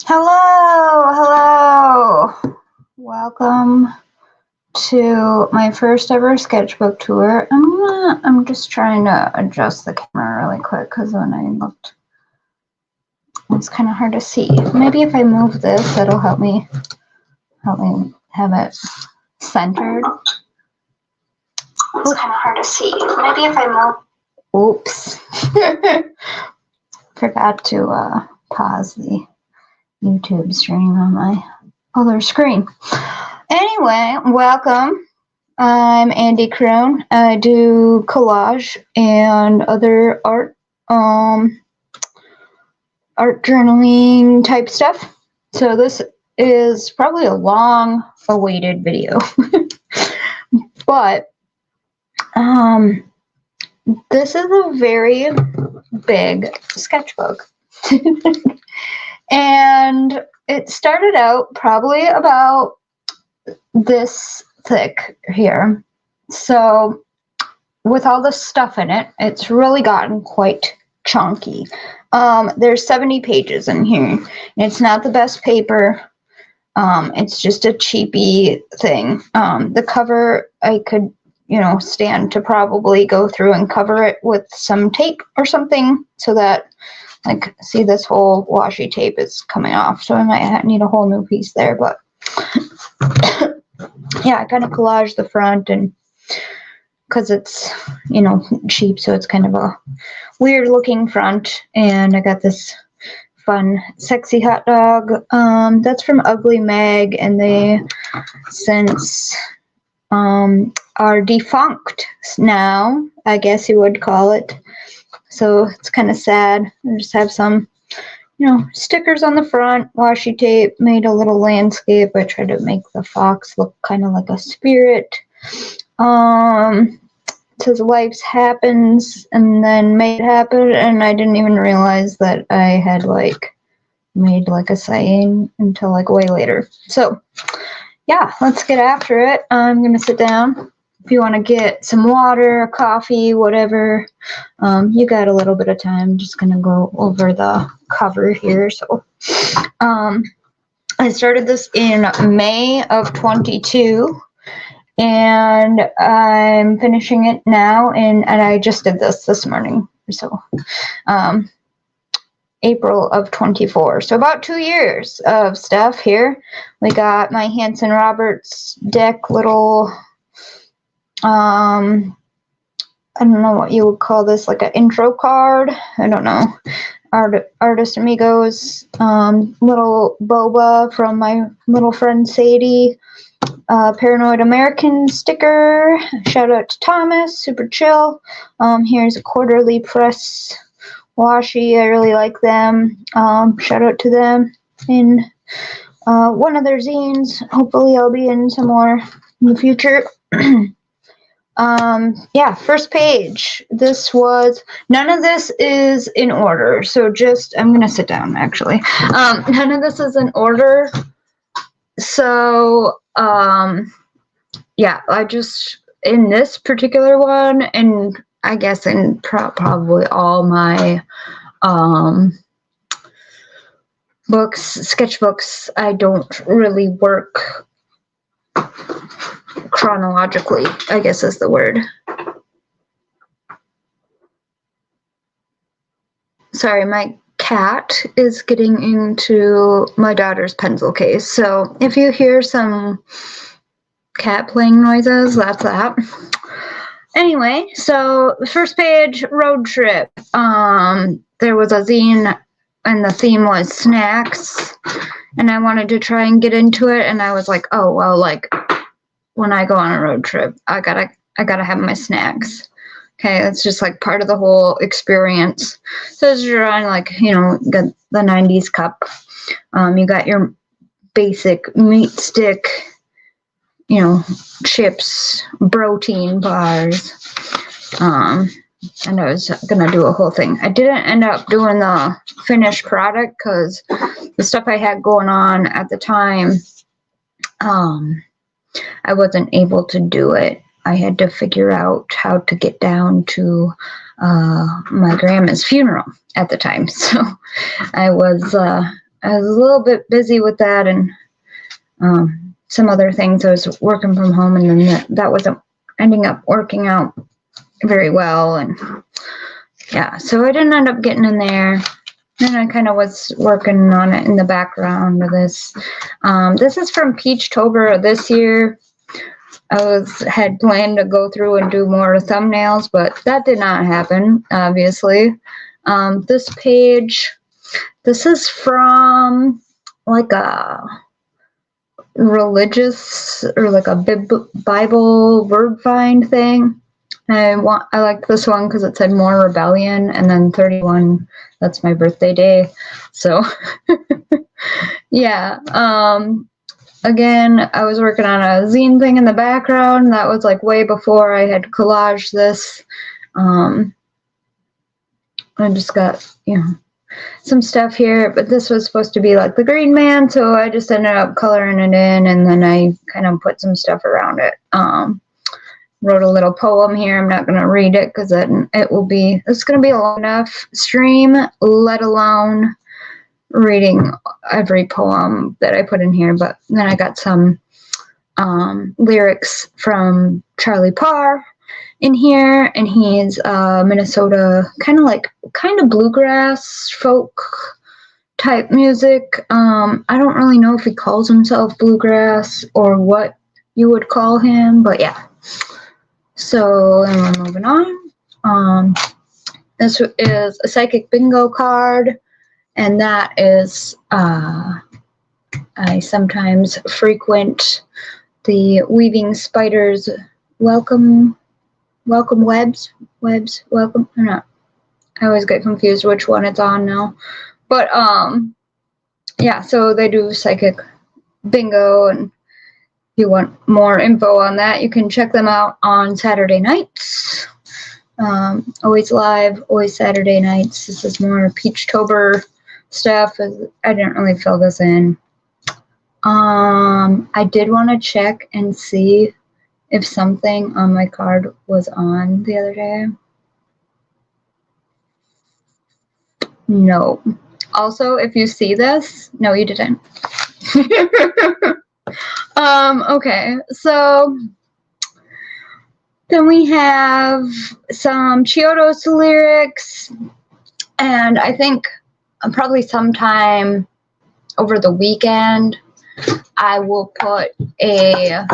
Hello. Welcome to my first ever sketchbook tour. I'm just trying to adjust the camera really quick because when I looked, it's kind of hard to see. Maybe if I move this, that'll help me have it centered. It's kind of hard to see. Maybe if I move. Oops. Forgot to pause the YouTube stream on my other screen. Anyway, welcome. I'm Andy Crone. I do collage and other art journaling type stuff. So this is probably a long awaited video. But this is a very big sketchbook. And it started out probably about this thick here. So with all the stuff in it, it's really gotten quite chunky. There's 70 pages in here. It's not the best paper. It's just a cheapy thing. The cover, I could, stand to probably go through and cover it with some tape or something so that, like, see, this whole washi tape is coming off, so I might need a whole new piece there, but yeah, I kind of collage the front, and because it's, cheap, so it's kind of a weird looking front, and I got this fun, sexy hot dog. That's from Ugly Mag, and they since are defunct now, I guess you would call it. So it's kind of sad. I just have some, stickers on the front, washi tape, made a little landscape. I tried to make the fox look kind of like a spirit. It says life happens, and then made it happen, and I didn't even realize that I had made a saying until way later. So yeah, let's get after it. I'm gonna sit down. If you want to get some water, coffee, whatever, you got a little bit of time. I'm just going to go over the cover here. So I started this in May of 22, and I'm finishing it now, and I just did this morning. So April of 24. So about 2 years of stuff here. We got my Hanson Roberts deck little... I don't know what you would call this, like an intro card. I don't know. Artist Amigos, little boba from my little friend Sadie, Paranoid American sticker. Shout out to Thomas, super chill. Here's a quarterly press washi. I really like them. Shout out to them. And one of their zines. Hopefully I'll be in some more in the future. Yeah, first page. None of this is in order, so I'm gonna sit down actually. None of this is in order, so yeah, I just, in this particular one, and I guess in probably all my sketchbooks, I don't really work chronologically, I guess is the word. Sorry, my cat is getting into my daughter's pencil case, so if you hear some cat playing noises, that's that. Anyway, so first page, road trip. There was a zine, and the theme was snacks, and I wanted to try and get into it, and I was like, oh, well, when I go on a road trip, I gotta have my snacks. Okay, that's just part of the whole experience. So as you're on got the 90s cup, you got your basic meat stick, chips, protein bars, and I was gonna do a whole thing. I didn't end up doing the finished product because the stuff I had going on at the time, I wasn't able to do it. I had to figure out how to get down to my grandma's funeral at the time. So I I was a little bit busy with that and some other things. I was working from home, and then that wasn't ending up working out very well. And yeah, so I didn't end up getting in there. And I kind of was working on it in the background of this. This is from Peachtober this year. I had planned to go through and do more thumbnails, but that did not happen, obviously. This page, this is from like a religious or like a Bible word find thing. I liked this one because it said more rebellion, and then 31, that's my birthday day. So yeah. Again, I was working on a zine thing in the background. That was like way before I had collaged this. I just got, some stuff here, but this was supposed to be like the Green Man, so I just ended up coloring it in, and then I kind of put some stuff around it. Wrote a little poem here. I'm not going to read it because it's going to be a long enough stream, let alone reading every poem that I put in here. But then I got some lyrics from Charlie Parr in here, and he's Minnesota, kind of bluegrass folk type music. I don't really know if he calls himself bluegrass or what you would call him, but yeah. So then we're moving on. This is a psychic bingo card, and that is I sometimes frequent the Weaving Spiders welcome webs, welcome, or not. I always get confused which one it's on now. But yeah, so they do psychic bingo, and if you want more info on that, you can check them out on Saturday nights. Always live, always Saturday nights. This is more Peachtober stuff. I didn't really fill this in. I did want to check and see if something on my card was on the other day. No. Also, if you see this, no, you didn't. Okay, so then we have some Chiodos lyrics, and I think probably sometime over the weekend I will put a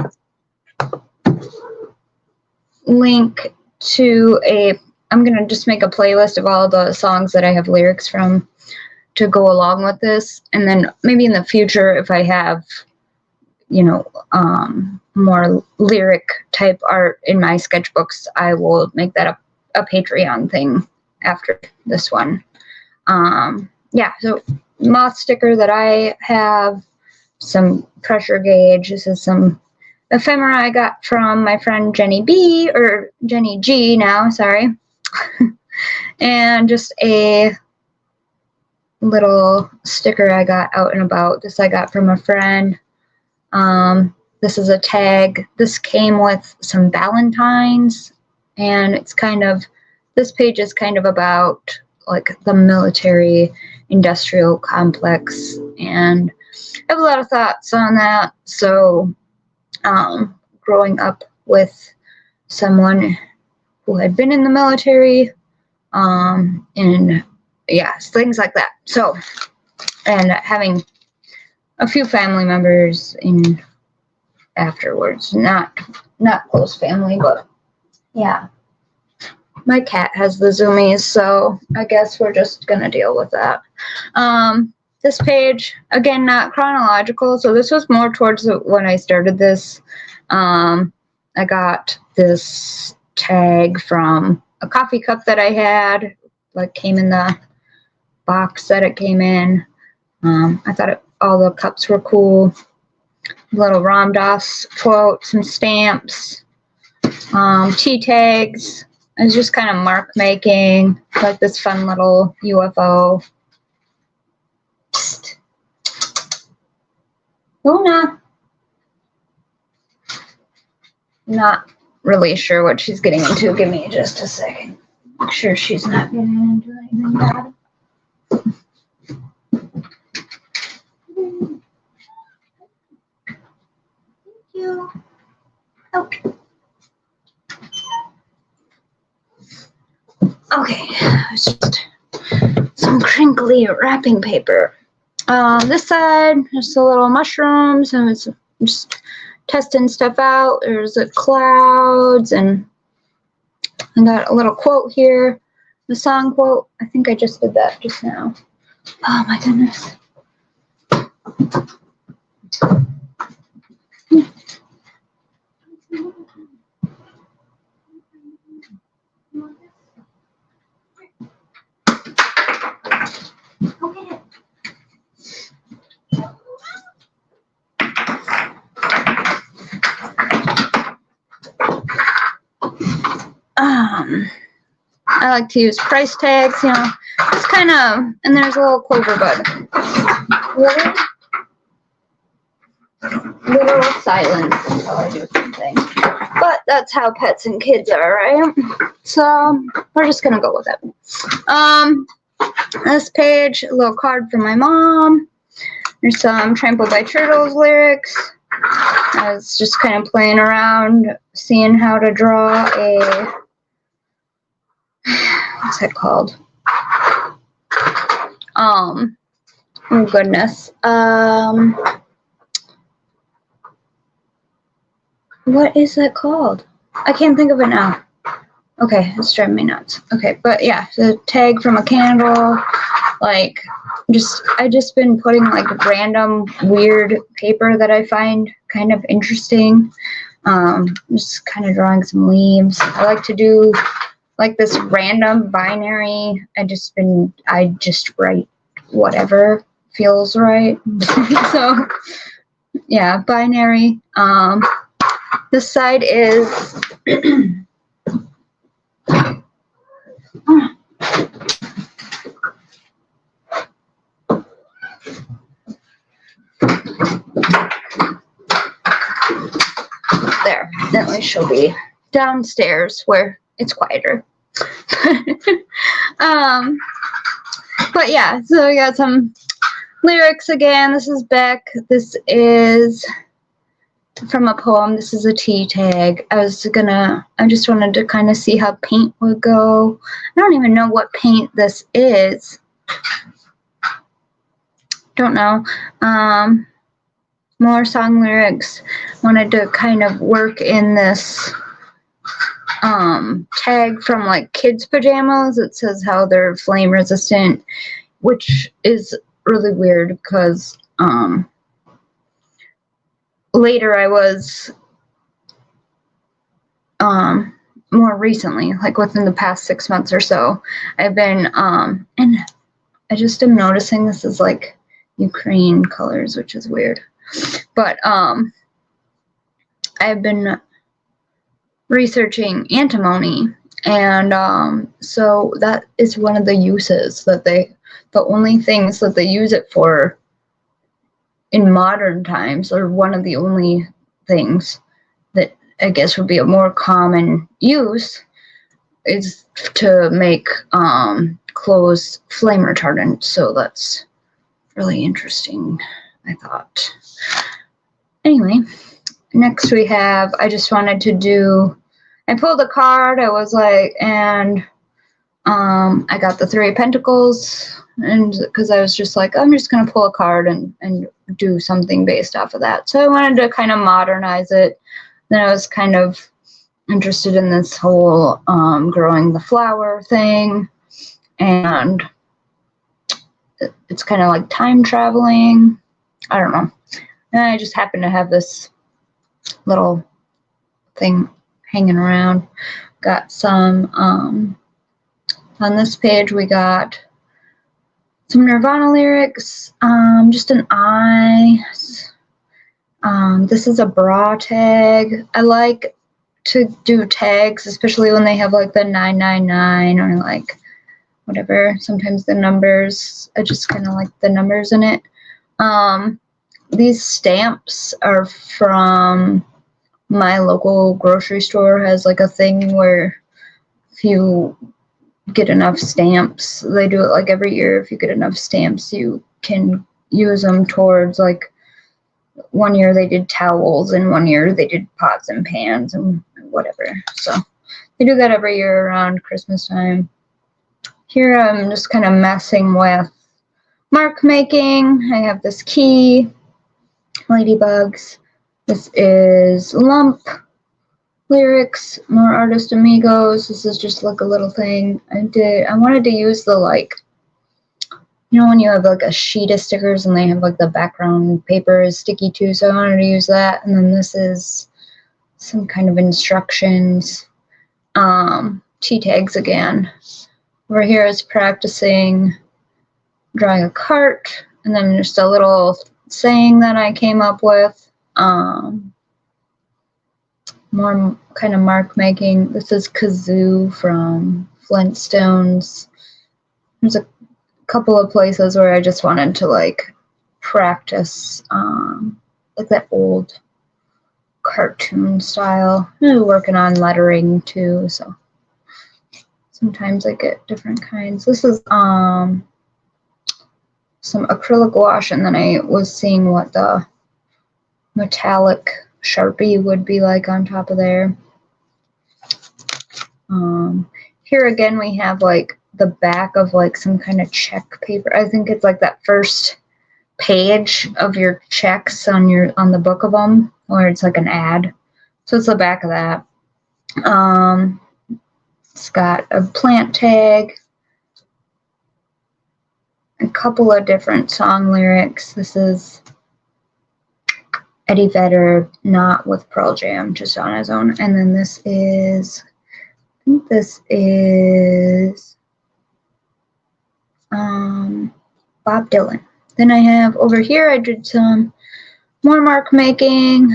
link to I'm going to just make a playlist of all the songs that I have lyrics from to go along with this, and then maybe in the future if I have more lyric type art in my sketchbooks, I will make that a Patreon thing after this one. Yeah, so moth sticker that I have, some pressure gauge. This is some ephemera I got from my friend Jenny B, or Jenny G now, sorry. And just a little sticker I got out and about. This I got from a friend. This is a tag. This came with some Valentines, and this page is kind of about like the military industrial complex, and I have a lot of thoughts on that. So growing up with someone who had been in the military, and yeah, things like that. So, and having a few family members in afterwards, not close family, but yeah. My cat has the zoomies, so I guess we're just gonna deal with that. This page, again, not chronological, so this was more towards when I started this. I got this tag from a coffee cup that I had, like came in the box that it came in. I thought all the cups were cool. Little Ram Dass quote, some stamps, tea tags. It was just kind of mark making, like this fun little UFO. Psst. Luna. Not really sure what she's getting into. Give me just a second. Make sure she's not getting into anything bad. poly wrapping paper. This side, just the little mushrooms, and it's just testing stuff out. There's the clouds, and I got a little quote here, the song quote. I think I just did that just now. Oh my goodness. I like to use price tags, you know, it's kind of, and there's a little clover bud. Little silence until I do something. But that's how pets and kids are, right? So we're just gonna go with it. This page, a little card from my mom. There's some Trampled by Turtles lyrics. I was just kind of playing around, seeing how to draw a, what's it called? Oh goodness. What is that called? I can't think of it now. Okay, it's driving me nuts. Okay, but yeah, the tag from a candle, like, I just been putting like random weird paper that I find kind of interesting. Just kind of drawing some leaves. I like to do like this random binary. I just write whatever feels right. So yeah, binary. This side is there. At least she'll be downstairs where it's quieter. But yeah, so we got some lyrics again. This is Beck. This is from a poem. This is a T tag. I just wanted to kind of see how paint would go. I don't even know what paint this is. Don't know. More song lyrics. Wanted to kind of work in this tag from like kids pajamas. It says how they're flame resistant, which is really weird because later I was more recently, like within the past 6 months or so, I've been and I just am noticing this is like Ukraine colors, which is weird. But I've been researching antimony, and so that is one of the uses that the only things that they use it for in modern times, or one of the only things that I guess would be a more common use, is to make clothes flame retardant. So that's really interesting, I thought. Anyway, next we have, I just wanted to do, I pulled a card, I was like, and I got the Three of Pentacles, and because I was just like, I'm just going to pull a card and do something based off of that. So I wanted to kind of modernize it. Then I was kind of interested in this whole growing the flower thing, and it's kind of like time traveling. I don't know. And I just happen to have this little thing hanging around. Got some, on this page we got some Nirvana lyrics, just an eye. This is a bra tag. I like to do tags, especially when they have like the 999 or like whatever. Sometimes the numbers, I just kind of like the numbers in it. These stamps are from my local grocery store. Has like a thing where if you get enough stamps, they do it like every year. If you get enough stamps, you can use them towards, like, one year they did towels and one year they did pots and pans and whatever. So they do that every year around Christmas time. Here I'm just kind of messing with mark making. I have this key, ladybugs. This is lump, lyrics, more artist amigos. This is just like a little thing I wanted to use the, like, you know when you have like a sheet of stickers and they have like the background paper is sticky too, so I wanted to use that. And then this is some kind of instructions. Tea tags again. Over here is practicing drawing a cart, and then just a little saying that I came up with. More kind of mark making. This is Kazoo from Flintstones. There's a couple of places where I just wanted to like practice like that old cartoon style. I'm working on lettering too, so sometimes I get different kinds. This is some acrylic wash, and then I was seeing what the metallic Sharpie would be like on top of there. Here again we have like the back of like some kind of check paper. I think it's like that first page of your checks on the book of them, where it's like an ad. So it's the back of that. It's got a plant tag, a couple of different song lyrics. This is Eddie Vedder, not with Pearl Jam, just on his own. And then this is, I think this is Bob Dylan. Then I have over here, I did some more mark making.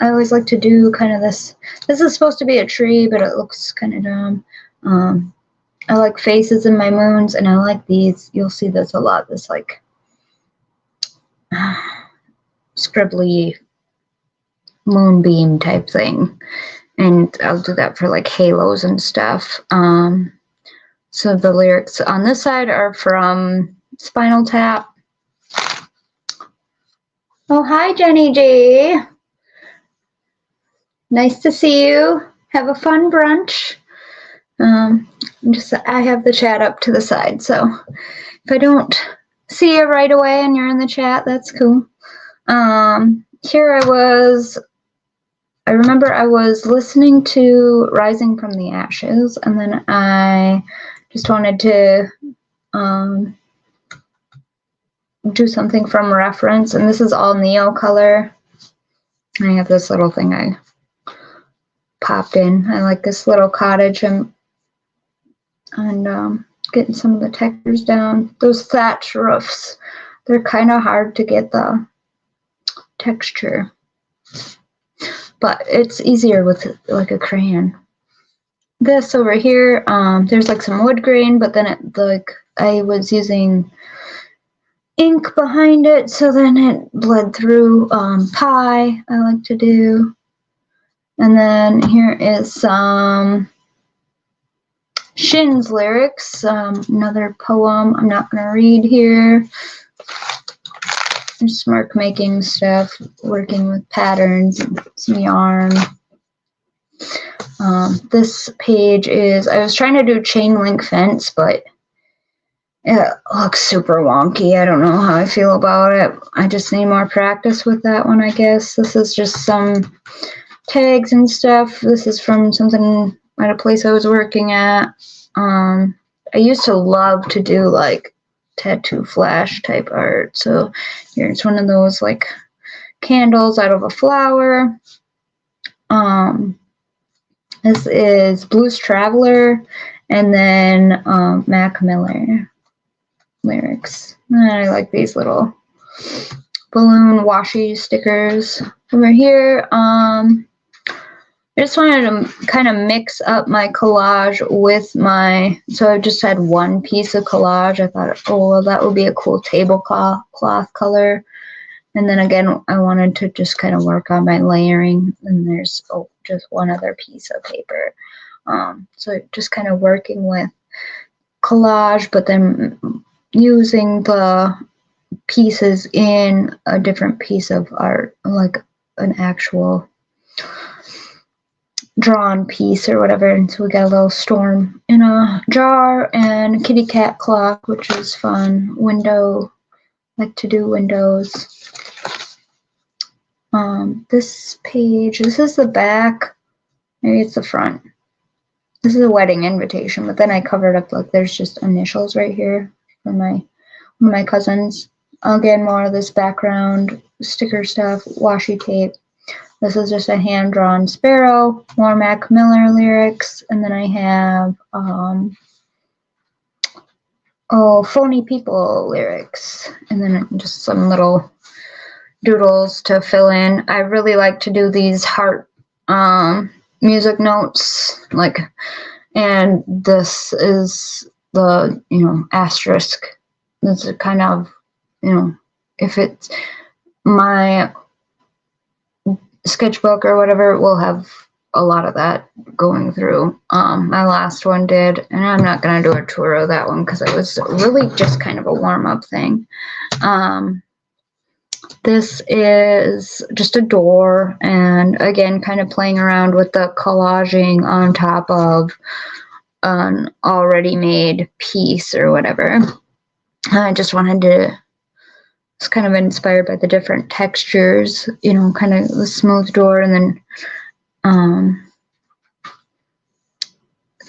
I always like to do kind of this. This is supposed to be a tree, but it looks kind of dumb. I like faces in my moons, and I like these. You'll see this a lot, this like scribbly moonbeam type thing. And I'll do that for like halos and stuff. So the lyrics on this side are from Spinal Tap. Oh, hi, Jenny G. Nice to see you. Have a fun brunch. I have the chat up to the side, so if I don't see you right away and you're in the chat, that's cool. Here I remember I was listening to Rising from the Ashes, and then I just wanted to do something from reference, and this is all Neo color. I have this little thing I popped in. I like this little cottage and getting some of the textures down. Those thatch roofs, they're kind of hard to get the texture, but it's easier with like a crayon. This over here, there's like some wood grain, but then I was using ink behind it, so then it bled through. Pie I like to do. And then here is some Shin's lyrics, another poem I'm not going to read here. Just mark making stuff, working with patterns and some yarn. This page is, I was trying to do chain link fence, but it looks super wonky. I don't know how I feel about it. I just need more practice with that one, I guess. This is just some tags and stuff. This is from something at a place I was working at. I used to love to do like tattoo flash type art. So here's one of those like candles out of a flower. This is Blues Traveler, and then Mac Miller lyrics. And I like these little balloon washi stickers. Over here, I just wanted to kind of mix up my collage with so I just had one piece of collage. I thought, oh, well, that would be a cool tablecloth color. And then again, I wanted to just kind of work on my layering. And there's just one other piece of paper. So just kind of working with collage, but then using the pieces in a different piece of art, like an actual drawn piece or whatever. And so we got a little storm in a jar and kitty cat clock, which is fun. Window like to do windows. This page, this is the back, maybe it's the front. This is a wedding invitation, but then I covered up, like there's just initials right here for one of my cousins. Again, more of this background sticker stuff, washi tape. This is just a hand-drawn sparrow, more Mac Miller lyrics, and then I have Phony People lyrics, and then just some little doodles to fill in. I really like to do these heart music notes, like, and this is the, you know, asterisk. This is kind of, you know, if it's my sketchbook or whatever, it will have a lot of that going through. My last one did, and I'm not going to do a tour of that one because it was really just kind of a warm-up thing. This is just a door, and again, kind of playing around with the collaging on top of an already made piece or whatever. I just wanted to, it's kind of inspired by the different textures, you know, kind of the smooth door, and then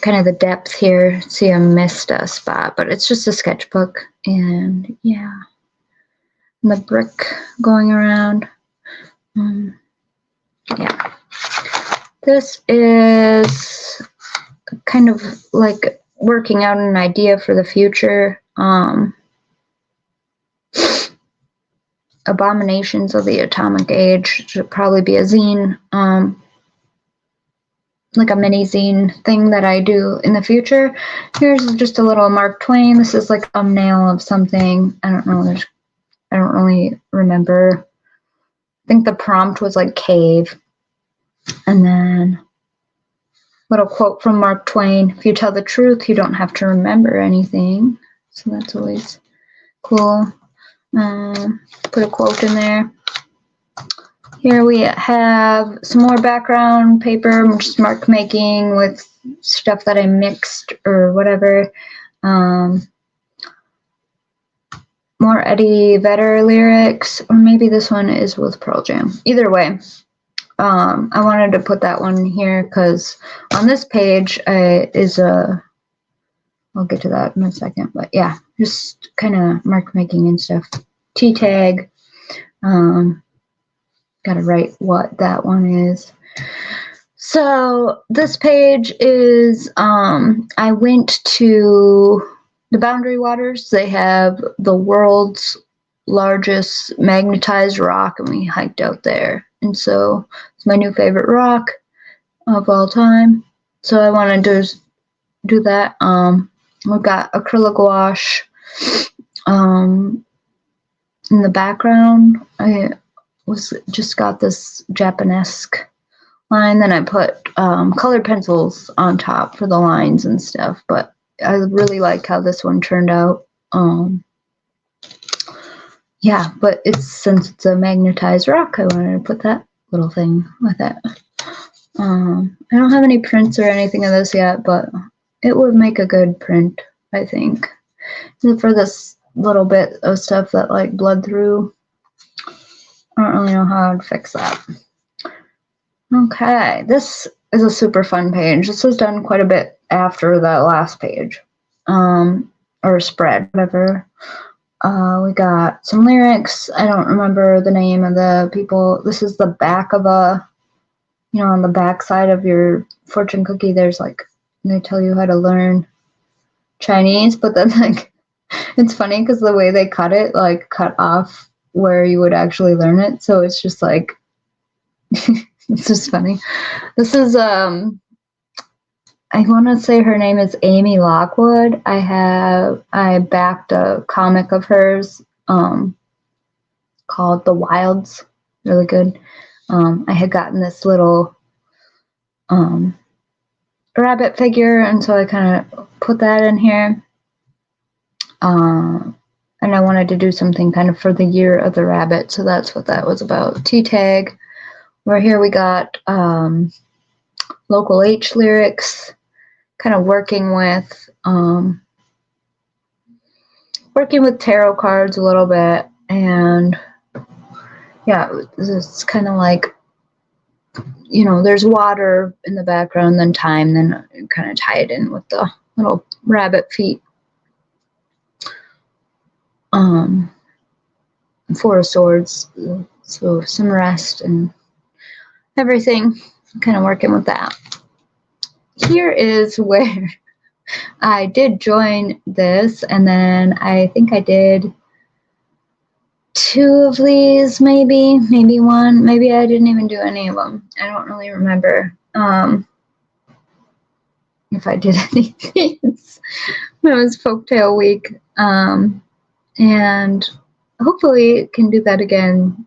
kind of the depth here. See, I missed a spot, but it's just a sketchbook, and yeah, and the brick going around. Yeah, this is kind of like working out an idea for the future. Abominations of the Atomic Age should probably be a zine, like a mini zine thing that I do in the future. Here's just a little Mark Twain. This is like a thumbnail of something. I don't know. I don't really remember. I think the prompt was like cave. And then little quote from Mark Twain. If you tell the truth, you don't have to remember anything. So that's always cool. Put a quote in there. Here we have some more background paper. I'm just mark making with stuff that I mixed or whatever. More Eddie Vedder lyrics, or maybe this one is with Pearl Jam. Either way, I wanted to put that one here because on this page is a, I'll get to that in a second, but yeah, just kind of mark making and stuff. T-tag, gotta write what that one is. So this page is, I went to the Boundary Waters. They have the world's largest magnetized rock, and we hiked out there. And so it's my new favorite rock of all time. So I wanted to do that. We've got acrylic gouache in the background. I just got this Japanesque line. Then I put colored pencils on top for the lines and stuff. But I really like how this one turned out. Yeah, but since it's a magnetized rock, I wanted to put that little thing with it. I don't have any prints or anything of this yet, but it would make a good print, I think. And for this little bit of stuff that like bled through, I don't really know how I'd fix that. Okay, this is a super fun page. This was done quite a bit after that last page, or spread, whatever. We got some lyrics. I don't remember the name of the people. This is the back of a, you know, on the back side of your fortune cookie, there's like, they tell you how to learn Chinese, but then like, it's funny because the way they cut it, like cut off where you would actually learn it. So it's just like, it's just funny. This is, I want to say her name is Amy Lockwood. I backed a comic of hers called The Wilds. Really good. I had gotten this little rabbit figure, and so I kind of put that in here. And I wanted to do something kind of for the year of the rabbit, so that's what that was about. T-tag. Where here we got Local H lyrics. Kind of working with tarot cards a little bit, And yeah, it's kind of like, you know, there's water in the background, then time, then kind of tie it in with the little rabbit feet. Four of Swords, so some rest and everything, kind of working with that. Here is where I did join this, and then I think I did 2 of these, maybe one, maybe I didn't even do any of them. I don't really remember if I did any of these. It was Folktale Week, and hopefully can do that again,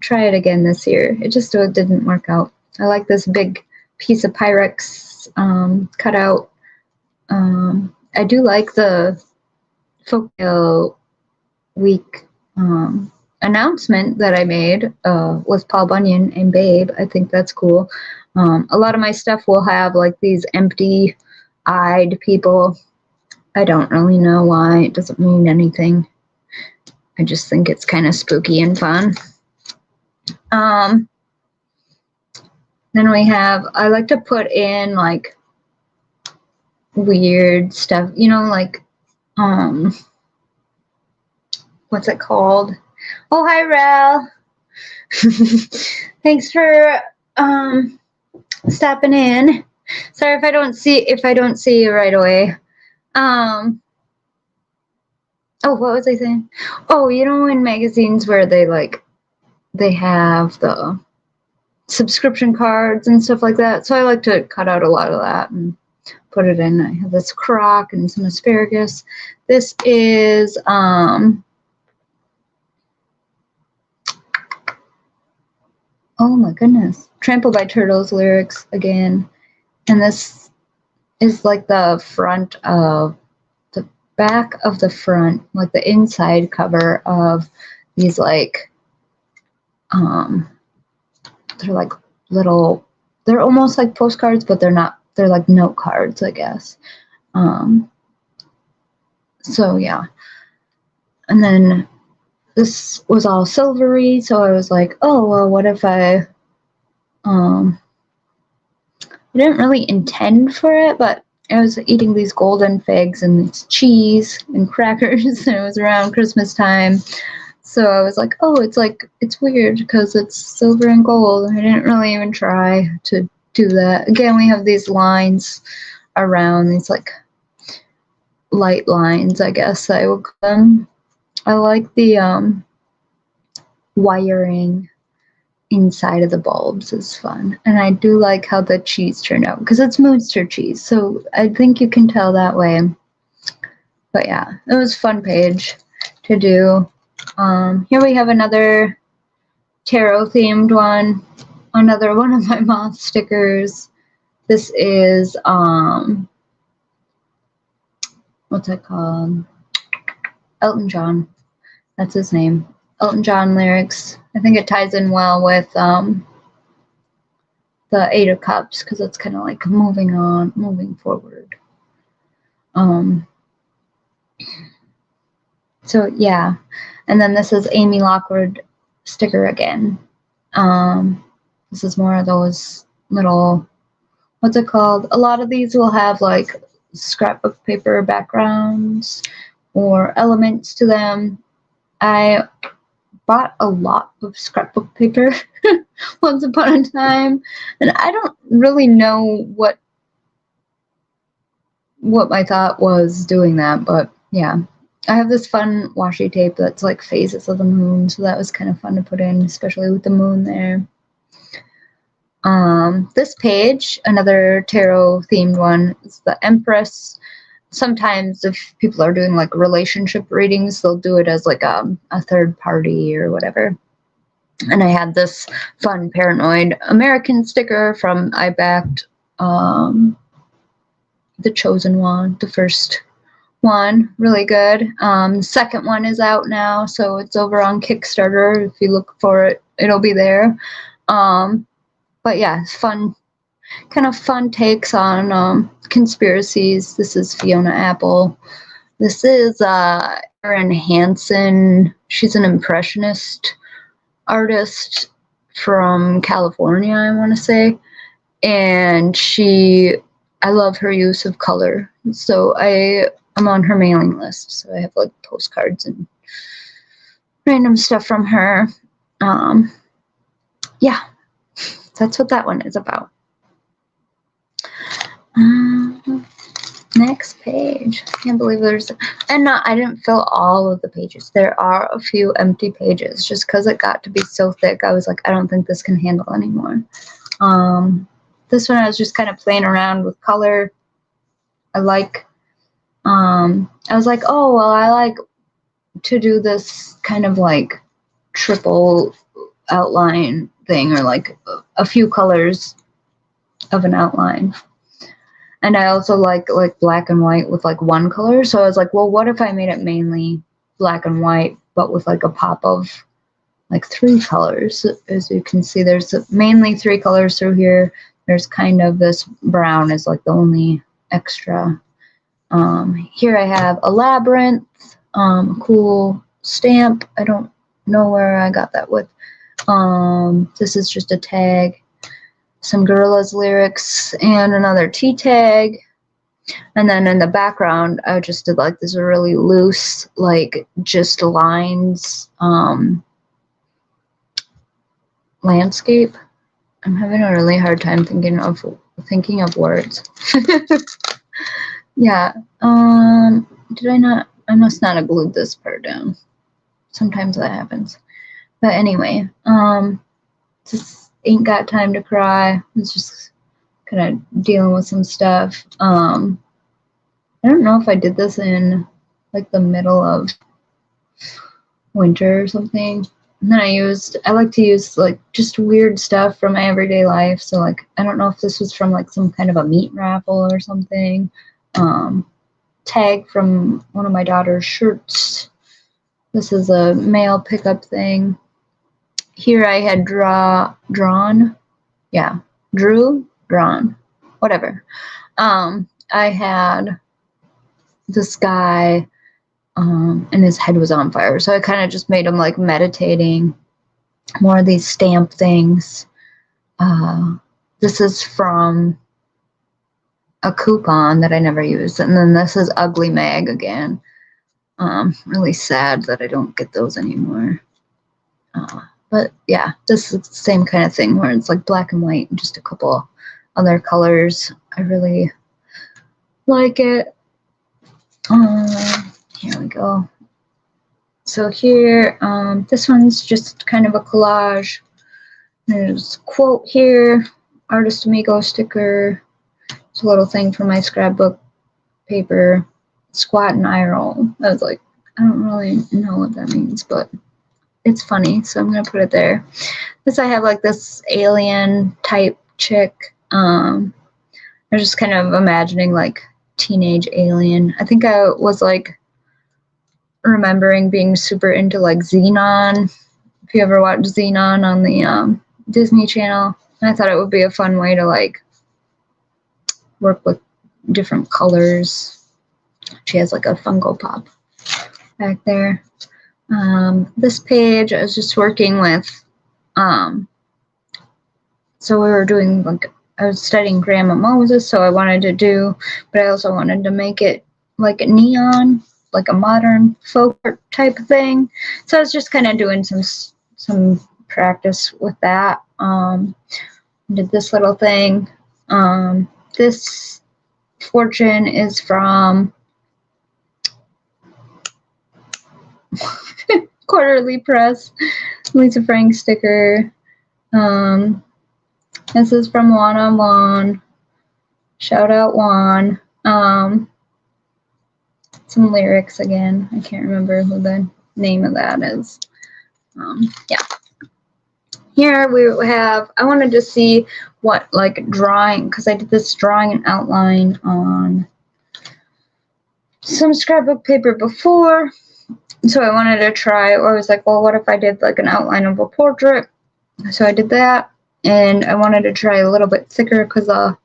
try it again this year. It just didn't work out. I like this big piece of Pyrex cutout. I do like the Folktale Week announcement that I made with Paul Bunyan and Babe. I think that's cool. A lot of my stuff will have like these empty-eyed people. I don't really know why. It doesn't mean anything. I just think it's kind of spooky and fun. Then we have, I like to put in like weird stuff, you know, like, what's it called? Oh, hi, Rel. Thanks for stopping in. Sorry if I don't see you right away. Oh, what was I saying? Oh, you know, in magazines where they have the subscription cards and stuff like that. So I like to cut out a lot of that and put it in. I have this crock and some asparagus. This is oh my goodness, Trampled by Turtles lyrics again. And this is like the front of the back of the front, like the inside cover of these like they're like little, they're almost like postcards, but they're not, they're like note cards, I guess. So yeah. And then this was all silvery, so I was like, oh, well, what if I didn't really intend for it, but I was eating these golden figs and it's cheese and crackers, and it was around Christmas time. So I was like, oh, it's weird because it's silver and gold. I didn't really even try to do that. Again, we have these lines around, these like light lines, I guess I would call them. I like the wiring inside of the bulbs is fun. And I do like how the cheese turned out because it's Munster cheese. So I think you can tell that way. But yeah, it was a fun page to do. Here we have another tarot themed one, another one of my moth stickers. This is what's it called? Elton John. That's his name. Elton John lyrics. I think it ties in well with the Eight of Cups because it's kind of like moving on, moving forward. So yeah. And then this is Amy Lockwood sticker again. This is more of those little, what's it called? A lot of these will have like scrapbook paper backgrounds or elements to them. I bought a lot of scrapbook paper once upon a time, and I don't really know what my thought was doing that, but yeah. I have this fun washi tape that's like phases of the moon, so that was kind of fun to put in, especially with the moon there. This page, another tarot themed one, is the Empress. Sometimes if people are doing like relationship readings, they'll do it as like a third party or whatever. And I had this fun Paranoid American sticker from I backed The Chosen One, the first one, really good. The second one is out now, so it's over on Kickstarter. If you look for it, it'll be there. But yeah, it's fun, kind of fun takes on Conspiracies. This is Fiona Apple. This is Erin Hansen. she's an impressionist artist from California, I want to say. And I love her use of color. So I'm on her mailing list. So I have like postcards and random stuff from her. Yeah, that's what that one is about. Next page. I can't believe I didn't fill all of the pages. There are a few empty pages just because it got to be so thick. I was like, I don't think this can handle anymore. This one I was just kind of playing around with color. I was like, oh, well, I like to do this kind of like triple outline thing, or like a few colors of an outline. And I also like black and white with like one color. So I was like, well, what if I made it mainly black and white, but with like a pop of like 3 colors? As you can see, there's mainly 3 colors through here. There's kind of this brown is like the only extra. Here I have a labyrinth, a cool stamp. I don't know where I got that with. This is just a tag. Some Gorillaz lyrics and another T tag. And then in the background, I just did like this really loose, like just lines, landscape. I'm having a really hard time thinking of words. Yeah. Did I not? I must not have glued this part down. Sometimes that happens. But anyway, just ain't got time to cry. It's just kind of dealing with some stuff. I don't know if I did this in like the middle of winter or something. And then I like to use like just weird stuff from my everyday life. So like, I don't know if this was from like some kind of a meat raffle or something. Tag from one of my daughter's shirts. This is a mail pickup thing. Here I had drawn, whatever. I had this guy, and his head was on fire. So I kind of just made him like meditating. More of these stamp things. This is from a coupon that I never used. And then this is Ugly Mag again. Really sad that I don't get those anymore. But yeah, this is the same kind of thing where it's like black and white and just a couple other colors. I really like it. Here we go. So here, this one's just kind of a collage. There's a quote here, Artist Amigo sticker. It's a little thing for my scrapbook paper. Squat and eye roll. I was like, I don't really know what that means, but it's funny, so I'm gonna put it there. This I have like this alien type chick. I'm just kind of imagining like teenage alien. I think I was like remembering being super into like Xenon. If you ever watched Xenon on the Disney Channel, and I thought it would be a fun way to like work with different colors. She has like a Funko Pop back there. This page I was just working with, so we were doing like, I was studying Grandma Moses, so I wanted to do, but I also wanted to make it like a neon, like a modern folk art type of thing. So I was just kind of doing some practice with that. Did this little thing. This fortune is from Quarterly Press, Lisa Frank sticker. This is from Juan on Juan. Shout out Juan. Some lyrics again. I can't remember who the name of that is. Yeah. Here we have, I wanted to see what like drawing, because I did this drawing and outline on some scrapbook paper before. So I wanted to try, or I was like, well, what if I did like an outline of a portrait? So I did that, and I wanted to try a little bit thicker because the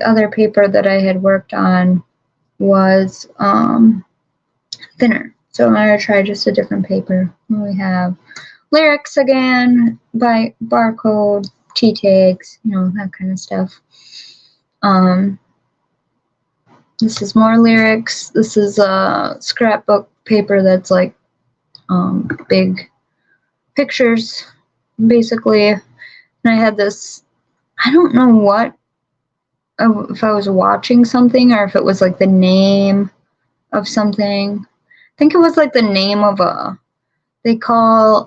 other paper that I had worked on was thinner. So I'm going to try just a different paper. We have lyrics again, by barcode, T-tags, you know, that kind of stuff. This is more lyrics. This is a scrapbook paper that's like big pictures, basically. And I had this, I don't know what, if I was watching something or if it was like the name of something. I think it was like the name of they call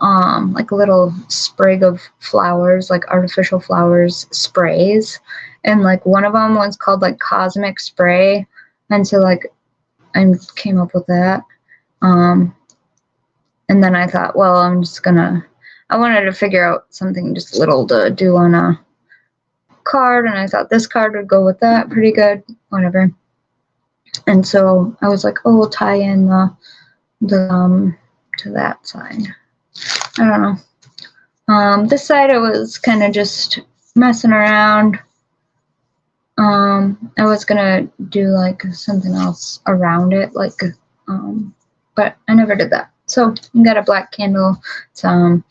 like a little sprig of flowers, like artificial flowers, sprays. And like one of them was called like Cosmic Spray. And so like I came up with that. And then I thought, well, I wanted to figure out something just little to do on a card, and I thought this card would go with that pretty good, whatever. And so I was like, oh, we'll tie in the to that side. I don't know. This side I was kind of just messing around. I was gonna do like something else around it, like but I never did that. So I got a black candle, some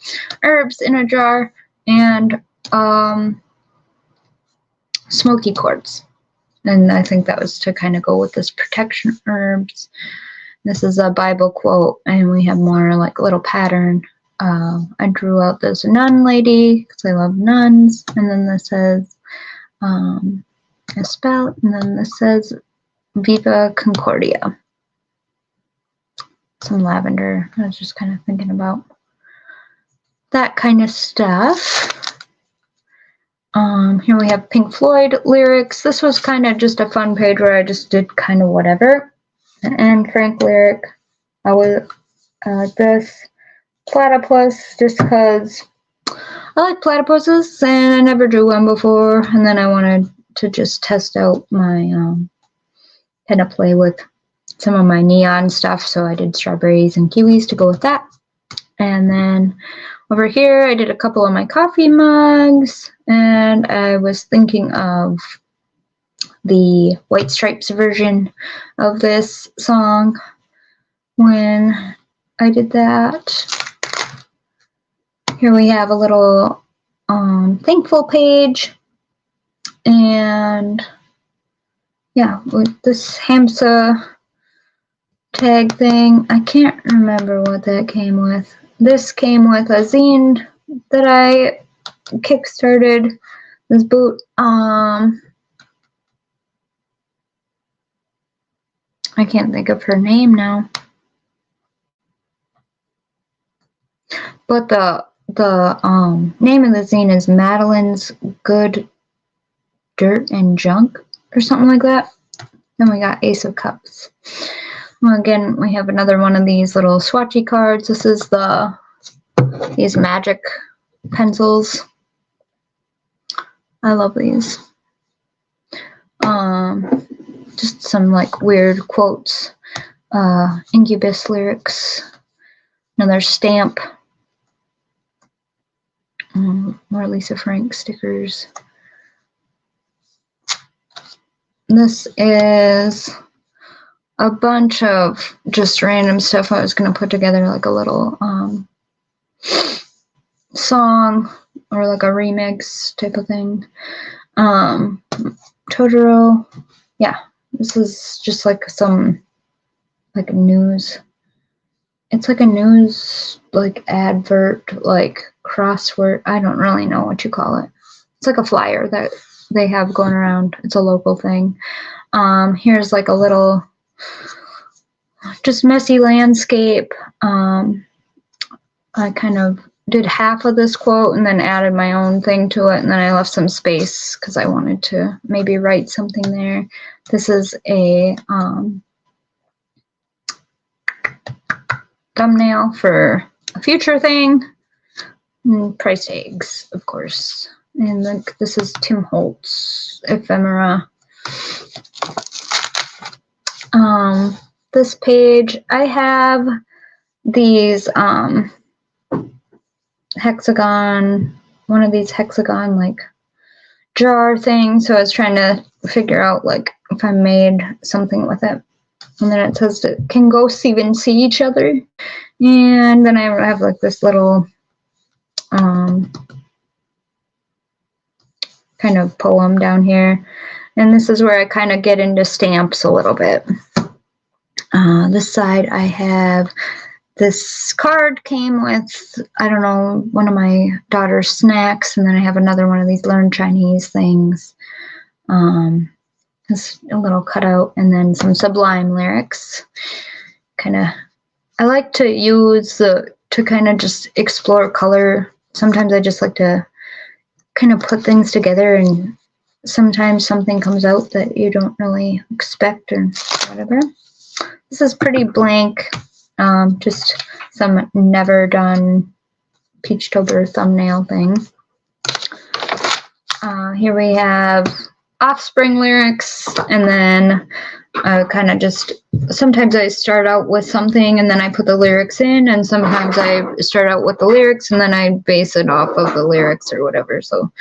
herbs in a jar, and smoky quartz. And I think that was to kind of go with this protection herbs. This is a Bible quote, and we have more like little pattern. I drew out this nun lady because I love nuns, and then this says a spell, and then this says Viva Concordia. Some lavender. I was just kind of thinking about that kind of stuff. Here we have Pink Floyd lyrics. This was kind of just a fun page where I just did kind of whatever. And Frank lyric. I was this platypus just because I like platypuses and I never drew one before, and then I wanted to just test out my kind of play with some of my neon stuff, so I did strawberries and kiwis to go with that. And then over here I did a couple of my coffee mugs, and I was thinking of the White Stripes version of this song when I did that. Here we have a little thankful page, and yeah, with this Hamsa tag thing, I can't remember what that came with. This came with a zine that I kickstarted. This boot, I can't think of her name now, but the name of the zine is Madeline's Good Dirt and Junk or something like that. Then we got Ace of Cups. Well, again, we have another one of these little swatchy cards. This is these magic pencils. I love these. Just some like weird quotes. Incubus lyrics. Another stamp. More Lisa Frank stickers. This is a bunch of just random stuff I was going to put together, like a little song or like a remix type of thing. Totoro. Yeah, this is just like some like news. It's like a news like advert, like crossword. I don't really know what you call it. It's like a flyer that they have going around. It's a local thing. Here's like a little just messy landscape. I kind of did half of this quote and then added my own thing to it, and then I left some space because I wanted to maybe write something there. This is a thumbnail for a future thing. And price tags, of course. And then this is Tim Holtz ephemera. This page, I have these hexagon, one of these hexagon like jar things. So I was trying to figure out like if I made something with it. And then it says that can ghosts even see each other? And then I have like this little kind of poem down here. And this is where I kind of get into stamps a little bit. This side I have this card came with, I don't know, one of my daughter's snacks, and then I have another one of these Learn Chinese things. Just a little cutout, and then some Sublime lyrics. I like to use to kind of just explore color. Sometimes I just like to kind of put things together, and sometimes something comes out that you don't really expect or whatever. This is pretty blank, just some never done Peachtober thumbnail thing. Here we have Offspring lyrics, and then kind of just, sometimes I start out with something and then I put the lyrics in, and sometimes I start out with the lyrics and then I base it off of the lyrics or whatever. So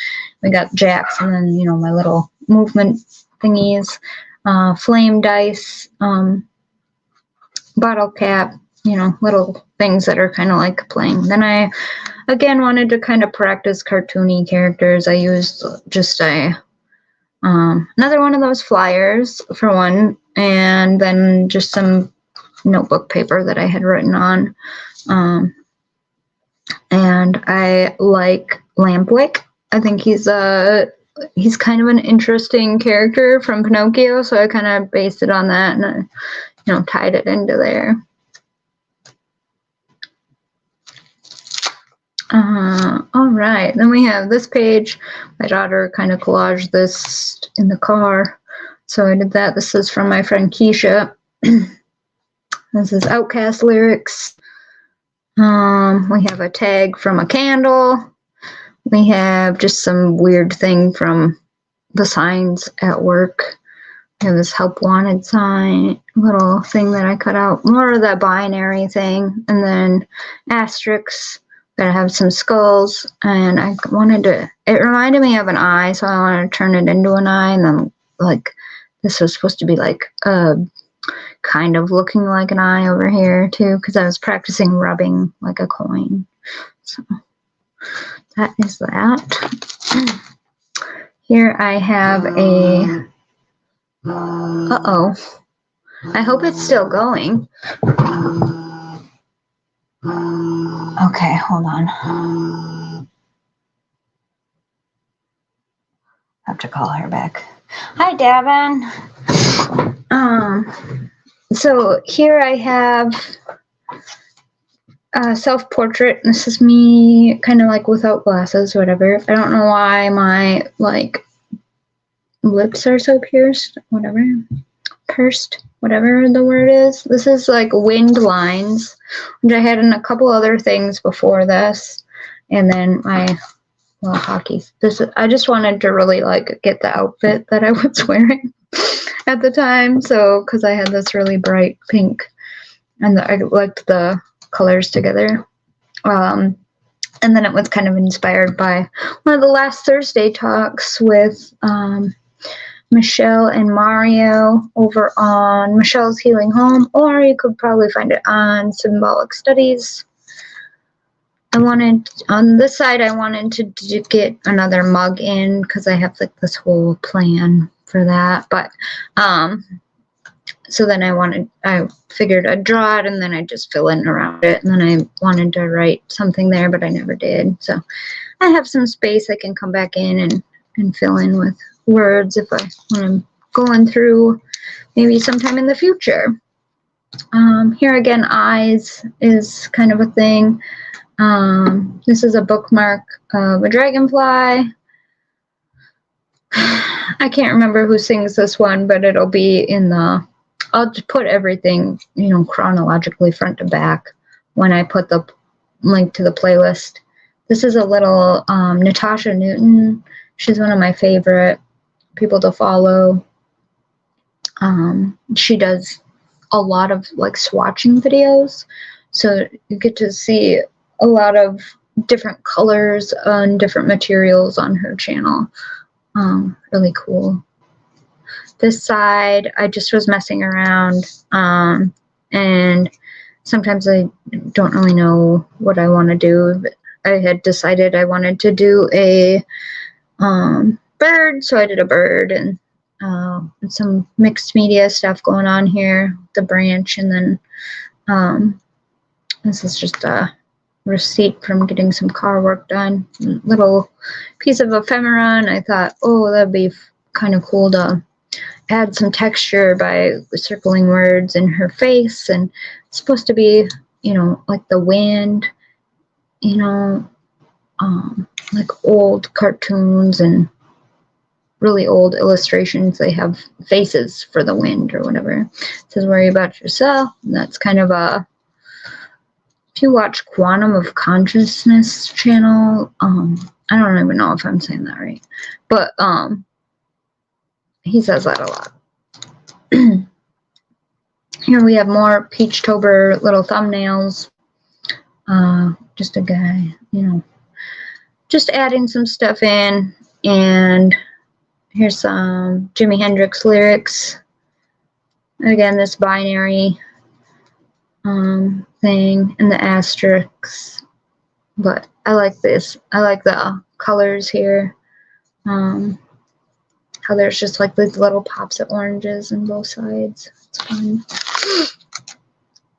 we got jacks, and then, you know, my little movement thingies, flame dice, bottle cap, you know, little things that are kind of like playing. Then I, again, wanted to kind of practice cartoony characters. I used just another one of those flyers for one, and then just some notebook paper that I had written on. And I like Lampwick. I think he's kind of an interesting character from Pinocchio, so I kind of based it on that, and I, you know, tied it into there. All right, then we have this page. My daughter kind of collaged this in the car, so I did that. This is from my friend Keisha. This is Outcast lyrics. We have a tag from a candle. We have just some weird thing from the signs at work. We have this help wanted sign, little thing that I cut out, more of that binary thing, and then asterisks. I have some skulls, and I wanted to, it reminded me of an eye, so I wanted to turn it into an eye, and then like this was supposed to be like kind of looking like an eye over here too, because I was practicing rubbing like a coin. So that is that. Here I have a, I hope it's still going. Okay, hold on. I have to call her back. Hi, Davin. So here I have a self-portrait. This is me kind of like without glasses, whatever. I don't know why my like lips are so pursed, whatever the word is. This is like wind lines, which I had in a couple other things before this, and then my hockey. I just wanted to really like get the outfit that I was wearing at the time, so because I had this really bright pink, and I liked the colors together. And then it was kind of inspired by one of the last Thursday talks with Michelle and Mario over on Michelle's Healing Home, or you could probably find it on Symbolic Studies. On this side, I wanted to get another mug in because I have like this whole plan for that. But so then I figured I'd draw it and then I'd just fill in around it. And then I wanted to write something there, but I never did. So I have some space I can come back in and fill in with words if when I'm going through maybe sometime in the future. Here again, eyes is kind of a thing. This is a bookmark of a dragonfly. I can't remember who sings this one, but it'll be in the, I'll just put everything, you know, chronologically front to back when I put the link to the playlist. This is a little Natasha Newton. She's one of my favorite people to follow. She does a lot of like swatching videos, so you get to see a lot of different colors and different materials on her channel. Really cool. this side, I just was messing around, and sometimes I don't really know what I want to do. But I had decided I wanted to do a bird, so I did a bird, and some mixed media stuff going on here, the branch, and then this is just a receipt from getting some car work done. Little piece of ephemera, and I thought, oh, that'd be kind of cool to add some texture by circling words in her face. And it's supposed to be, you know, like the wind, you know, like old cartoons and really old illustrations. They have faces for the wind or whatever. It says worry about yourself. And that's kind of a, if you watch Quantum of Consciousness channel, I don't even know if I'm saying that right, but he says that a lot. Here we have more Peachtober little thumbnails. Just a guy, you know, just adding some stuff in. And here's some Jimi Hendrix lyrics. Again, this binary thing and the asterisks. But I like this. I like the colors here. How there's just like these little pops of oranges on both sides. It's fun.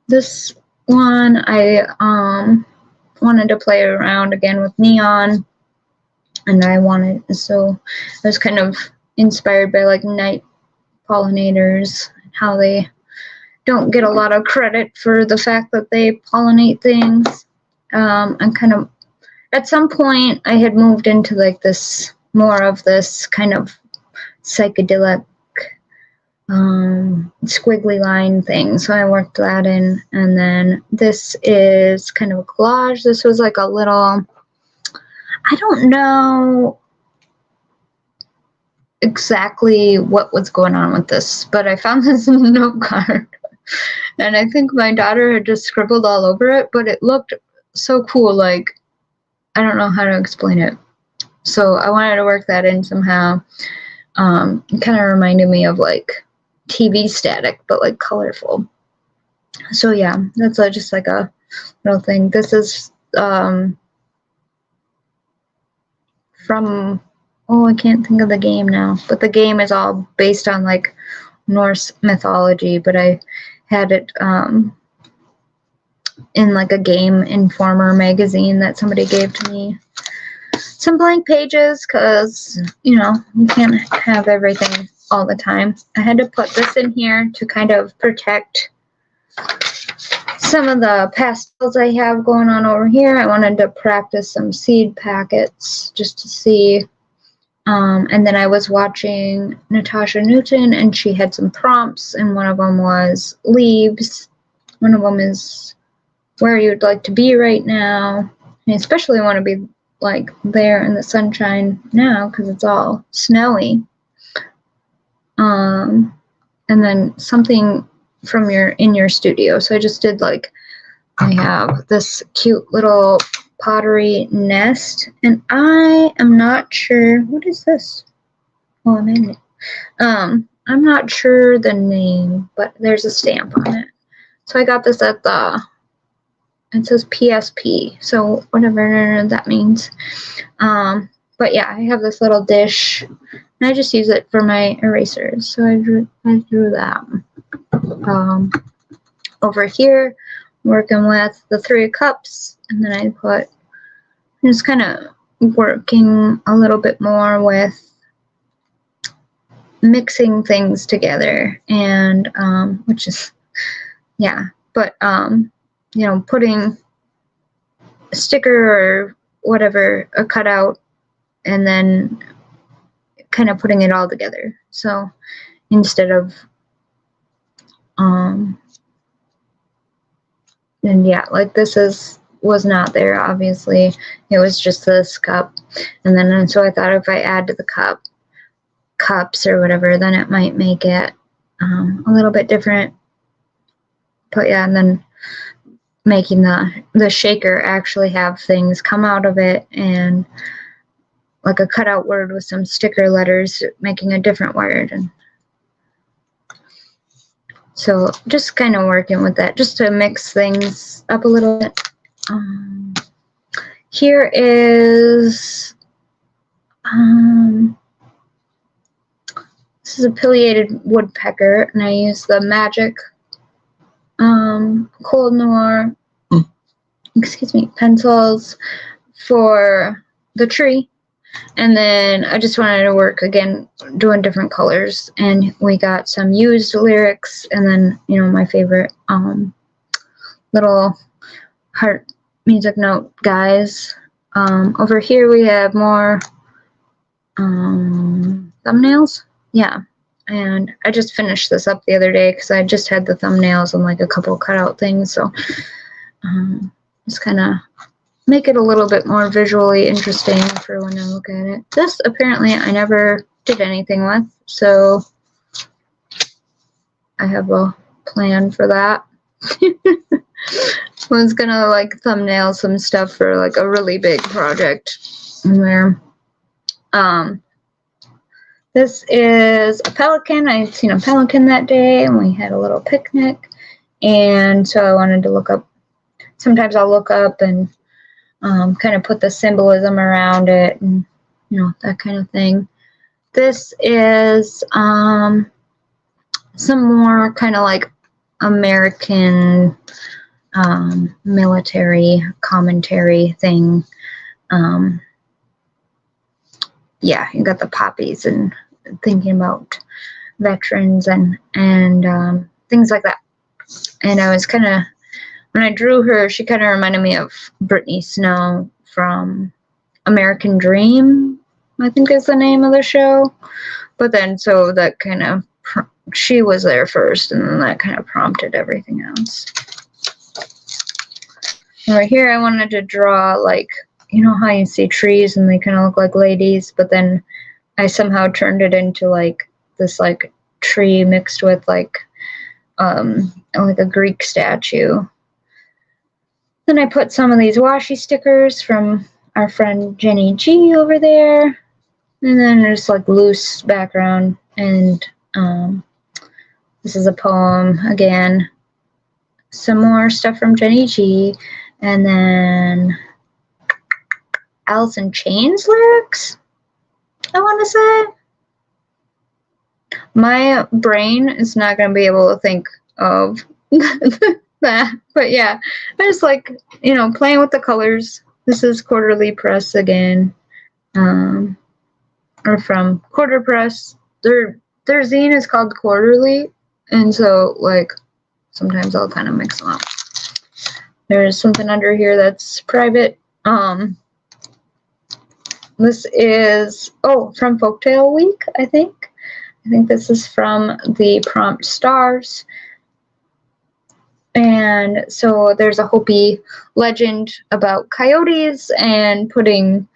This one I wanted to play around again with neon, and I was kind of inspired by like night pollinators, how they don't get a lot of credit for the fact that they pollinate things. And kind of at some point I had moved into like this more of this kind of psychedelic squiggly line thing, so I worked that in. And then this is kind of a collage. This was like a little, I don't know exactly what was going on with this, but I found this note card and I think my daughter had just scribbled all over it, but it looked so cool. Like, I don't know how to explain it, so I wanted to work that in somehow. It kind of reminded me of like TV static, but like colorful. So yeah, that's just like a little thing. This is from, oh, I can't think of the game now, but the game is all based on like Norse mythology, but I had it in like a Game Informer magazine that somebody gave to me. Some blank pages, because, you know, you can't have everything all the time. I had to put this in here to kind of protect some of the pastels I have going on over here. I wanted to practice some seed packets just to see. And then I was watching Natasha Newton, and she had some prompts, and one of them was leaves. One of them is where you'd like to be right now. I especially want to be like there in the sunshine now because it's all snowy. And then something from in your studio. So I just did like, I have this cute little pottery nest, and I am not sure, what is this? Oh, a magnet. I'm not sure the name, but there's a stamp on it. So I got this at it says PSP, so whatever that means. But yeah, I have this little dish, and I just use it for my erasers. So I drew that. Over here, working with the 3 of Cups, and then I'm just kind of working a little bit more with mixing things together, and which is, yeah, but you know, putting a sticker or whatever, a cutout, and then kind of putting it all together. So instead of and yeah, like this was not there, obviously. It was just this cup, and so I thought if I add to the cups or whatever, then it might make it a little bit different. But yeah, and then making the shaker actually have things come out of it, and like a cutout word with some sticker letters making a different word. And So just kind of working with that, just to mix things up a little bit. Here is, this is a pileated woodpecker, and I use the Magic Cold Noir, excuse me, pencils for the tree. And then I just wanted to work again doing different colors, and we got some used lyrics, and then, you know, my favorite little heart music note guys. Over here we have more thumbnails. Yeah, and I just finished this up the other day because I just had the thumbnails and like a couple cutout things, so just kind of make it a little bit more visually interesting for when I look at it. This apparently I never did anything with, so I have a plan for that. I was gonna like thumbnail some stuff for like a really big project where this is a pelican. I had seen a pelican that day and we had a little picnic, and so I wanted to look up, sometimes I'll look up and kind of put the symbolism around it, and you know, that kind of thing. This is some more kind of like American military commentary thing. Yeah, you got the poppies and thinking about veterans and things like that. And I was kind of, when I drew her, she kind of reminded me of Brittany Snow from American Dream, I think is the name of the show. But then, so that kind of, she was there first, and then that kind of prompted everything else. And right here, I wanted to draw, like, you know how you see trees and they kind of look like ladies, but then I somehow turned it into like this like tree mixed with like a Greek statue. Then I put some of these washi stickers from our friend Jenny G over there, and then there's like loose background, and this is a poem again, some more stuff from Jenny G, and then Alice in Chains lyrics, I want to say. My brain is not going to be able to think of that, but yeah, I just like, you know, playing with the colors. This is Quarterly Press again, or from Quarter Press. Their zine is called Quarterly, and so like sometimes I'll kind of mix them up. There's something under here that's private. This is, from Folktale Week, I think. I think this is from the prompt Stars. And so there's a Hopi legend about coyotes and putting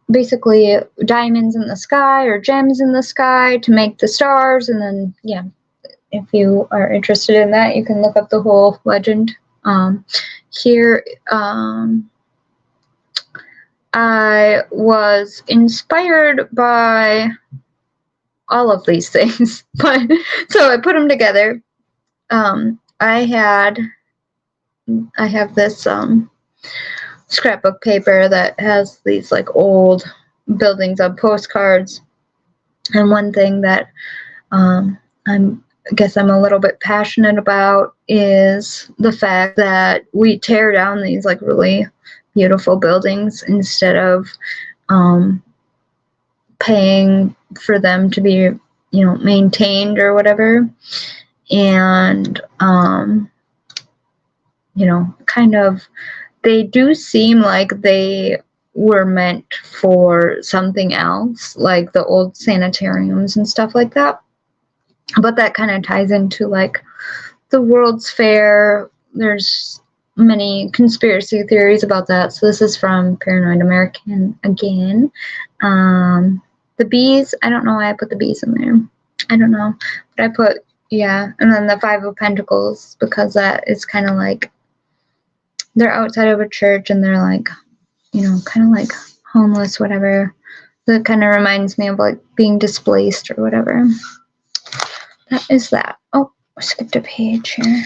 basically diamonds in the sky or gems in the sky to make the stars. And then, yeah, if you are interested in that, you can look up the whole legend. Here, I was inspired by all of these things, but so I put them together. I have this scrapbook paper that has these like old buildings on postcards, and one thing that I guess I'm a little bit passionate about is the fact that we tear down these like really beautiful buildings instead of paying for them to be, you know, maintained or whatever. And you know, kind of, they do seem like they were meant for something else, like the old sanitariums and stuff like that. But that kind of ties into like the World's Fair. There's many conspiracy theories about that. So this is from Paranoid American again. The bees, I don't know why I put the bees in there. I don't know. But I put, yeah, and then the Five of Pentacles, because that is kind of like, they're outside of a church and they're like, you know, kind of like homeless, whatever. That kind of reminds me of like being displaced or whatever. that is that. Oh, I skipped a page here.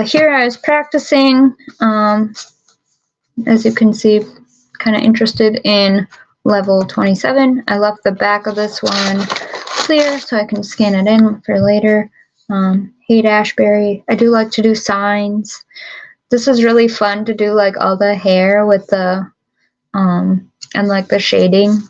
Here I was practicing, as you can see, kind of interested in level 27. I left the back of this one clear so I can scan it in for later. Hate Ashbury. I do like to do signs. This is really fun to do like all the hair with the, and like the shading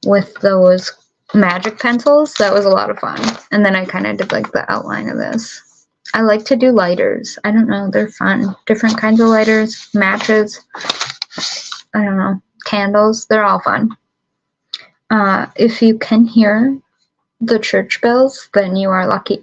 with those magic pencils. That was a lot of fun. And then I kind of did like the outline of this. I like to do lighters. I don't know, they're fun. Different kinds of lighters, matches, I don't know, candles, they're all fun. If you can hear the church bells, then you are lucky.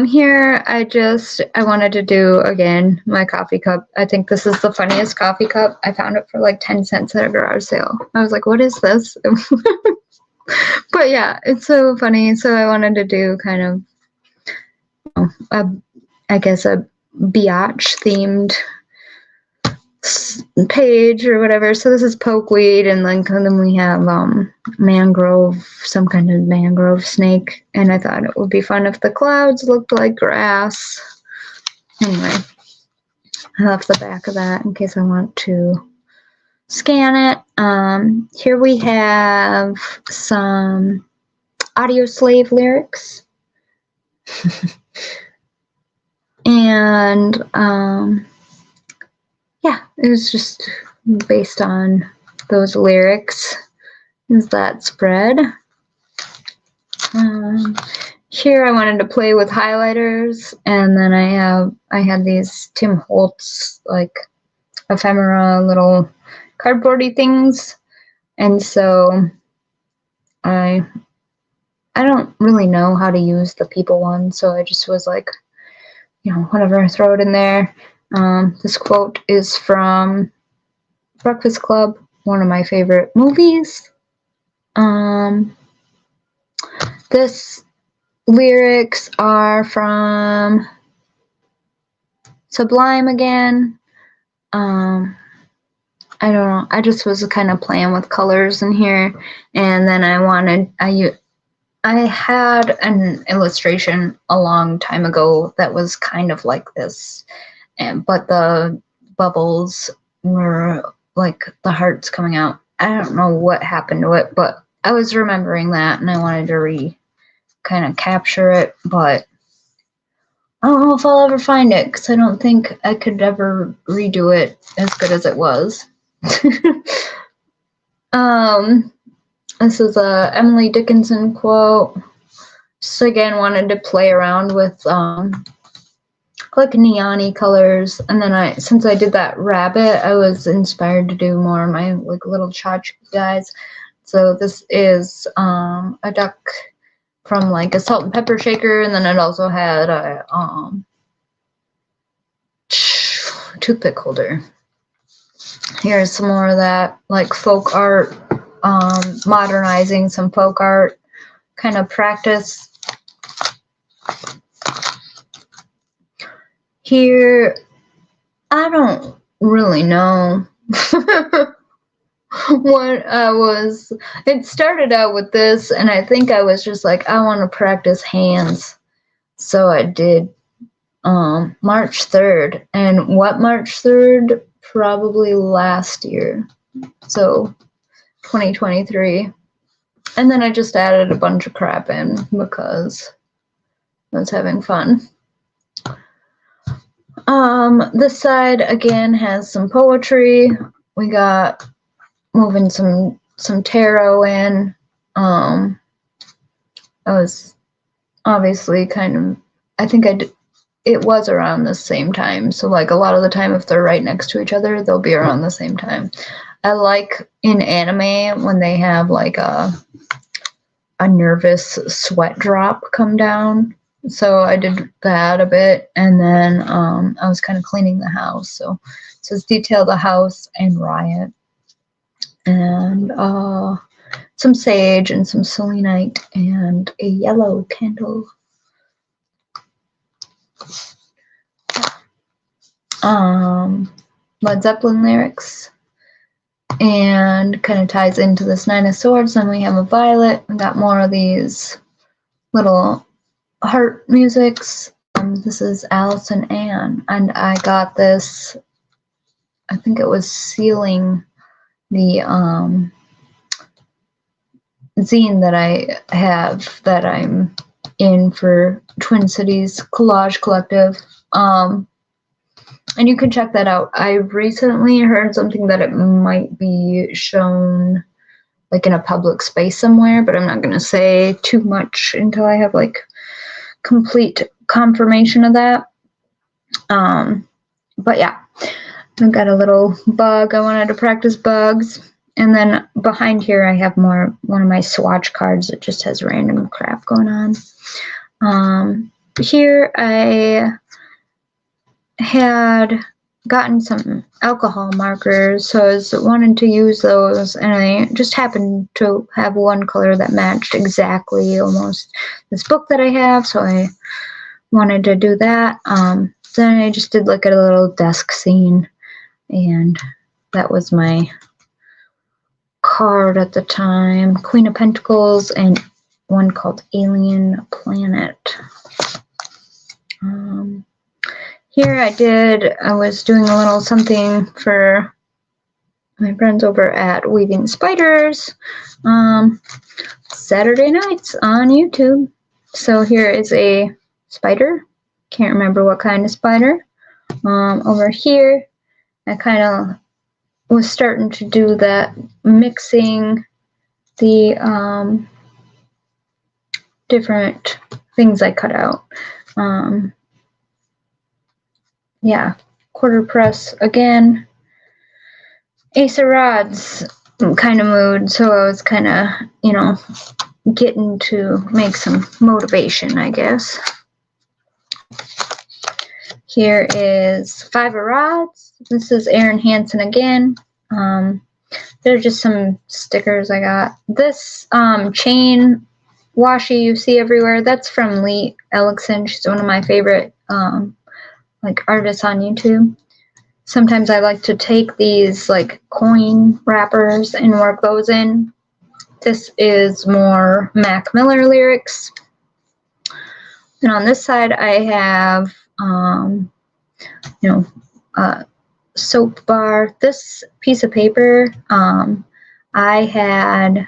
Here I wanted to do again my coffee cup. I think this is the funniest coffee cup. I found it for like 10 cents at a garage sale. I was like, what is this? But yeah, it's so funny. So I wanted to do kind of, you know, I guess a biatch themed page or whatever. So this is pokeweed, and then we have mangrove, some kind of mangrove snake, and I thought it would be fun if the clouds looked like grass. Anyway, I left the back of that in case I want to scan it. Here we have some Audio Slave lyrics. And yeah, it was just based on those lyrics. Is that spread? Here I wanted to play with highlighters, and then I had these Tim Holtz like ephemera little cardboardy things, and so I don't really know how to use the people one, so I just was like, you know, whatever, throw it in there. This quote is from Breakfast Club, one of my favorite movies. This lyrics are from Sublime again. I don't know. I just was kind of playing with colors in here, and then I had an illustration a long time ago that was kind of like this, but the bubbles were like the hearts coming out. I don't know what happened to it, but I was remembering that, and I wanted to kind of capture it, but I don't know if I'll ever find it, because I don't think I could ever redo it as good as it was. This is a Emily Dickinson quote. Just again wanted to play around with like neon-y colors, and then since I did that rabbit, I was inspired to do more of my like little tchotchke guys. So this is a duck from like a salt and pepper shaker, and then it also had a toothpick holder. Here's some more of that like folk art, modernizing some folk art kind of practice. Here, I don't really know what it started out with this, and I think I was just like, I want to practice hands. So I did March 3rd, and what March 3rd? Probably last year, so 2023. And then I just added a bunch of crap in because I was having fun. This side again has some poetry. We got moving some tarot in. I was obviously kind of, I think it was around the same time. So like a lot of the time, if they're right next to each other, they'll be around the same time. I like in anime when they have like a nervous sweat drop come down. So I did that a bit, and then I was kind of cleaning the house. So it says detail the house and riot, and some sage and some selenite and a yellow candle. Led Zeppelin lyrics. and kind of ties into this Nine of Swords. Then we have a violet. We got more of these little heart musics. This is Alice and Anne, and I got this, I think it was sealing the zine that I have that I'm in for Twin Cities Collage Collective. And you can check that out. I recently heard something that it might be shown like in a public space somewhere, but I'm not going to say too much until I have like complete confirmation of that. But yeah, I've got a little bug. I wanted to practice bugs. And then behind here I have one of my swatch cards that just has random crap going on. Here I had gotten some alcohol markers, so I was wanting to use those, and I just happened to have one color that matched exactly almost this book that I have, so I wanted to do that. Then I just did like a little desk scene, and that was my card at the time, Queen of Pentacles, and one called Alien Planet. Here I was doing a little something for my friends over at Weaving Spiders, Saturday nights on YouTube. So here is a spider. Can't remember what kind of spider. Over here, I kind of was starting to do that, mixing the different things I cut out. Yeah, quarter press again. Ace of Rods kind of mood, so I was kind of, getting to make some motivation, I guess. Here is Five of Rods. This is Erin Hansen again. They're just some stickers I got. This chain washi you see everywhere, that's from Lee Ellickson. She's one of my favorite artists on YouTube. Sometimes I like to take these like coin wrappers and work those in. This is more Mac Miller lyrics. And on this side I have soap bar. This piece of paper, I had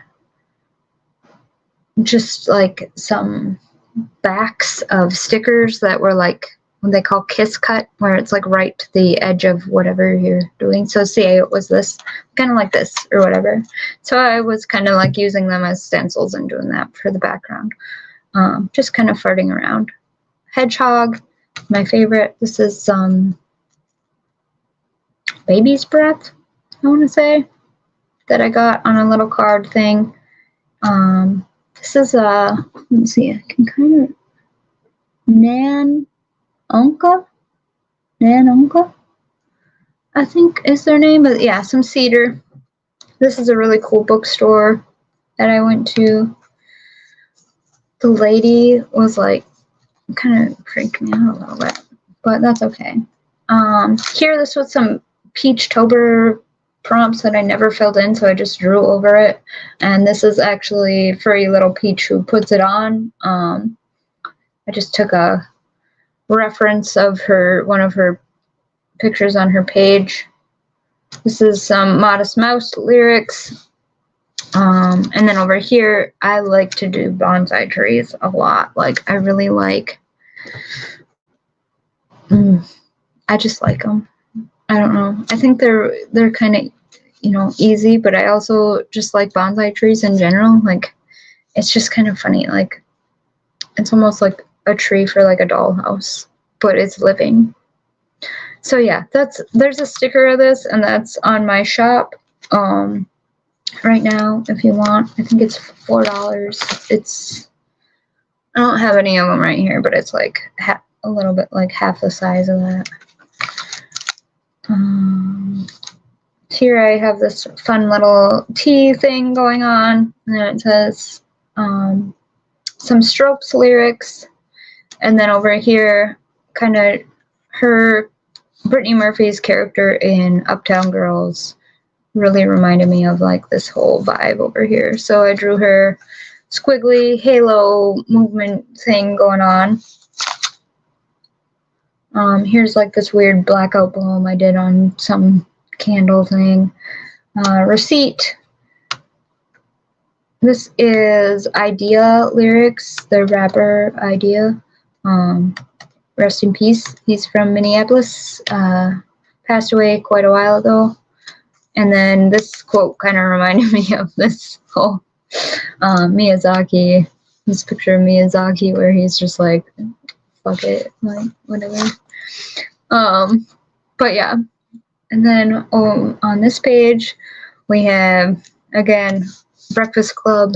just like some backs of stickers that were like what they call kiss cut, where it's like right to the edge of whatever you're doing. So say it was this, kind of like this or whatever. So I was kind of like using them as stencils and doing that for the background. Just kind of farting around. Hedgehog, my favorite. This is Baby's Breath, I want to say, that I got on a little card thing. This is let's see, I can kind of, Nan Unca, I think is their name, but yeah, some cedar. This is a really cool bookstore that I went to. The lady was like, kind of freaked me out a little bit, but that's okay. Here, this was some Peachtober prompts that I never filled in, so I just drew over it. And this is actually Furry Little Peach who puts it on. I just took a reference of one of her pictures on her page. This is some Modest Mouse lyrics. And then over here, I like to do bonsai trees a lot. Like, I really like, I just like them. I don't know. I think they're kind of, easy, but I also just like bonsai trees in general. Like, it's just kind of funny. Like, it's almost like a tree for like a dollhouse, but it's living. So yeah, there's a sticker of this, and that's on my shop right now if you want. I think it's $4. I don't have any of them right here, but it's like a little bit like half the size of that. Here I have this fun little tea thing going on, and then it says some Strokes lyrics, and then over here kind of Brittany Murphy's character in Uptown Girls really reminded me of like this whole vibe over here. So I drew her squiggly halo movement thing going on. Here's like this weird blackout bloom I did on some candle thing. Receipt. This is Idea lyrics, the rapper Idea. Rest in peace. He's from Minneapolis. Passed away quite a while ago. And then this quote kind of reminded me of this whole Miyazaki. This picture of Miyazaki where he's just like, fuck it, like whatever. But yeah. And then on this page we have again Breakfast Club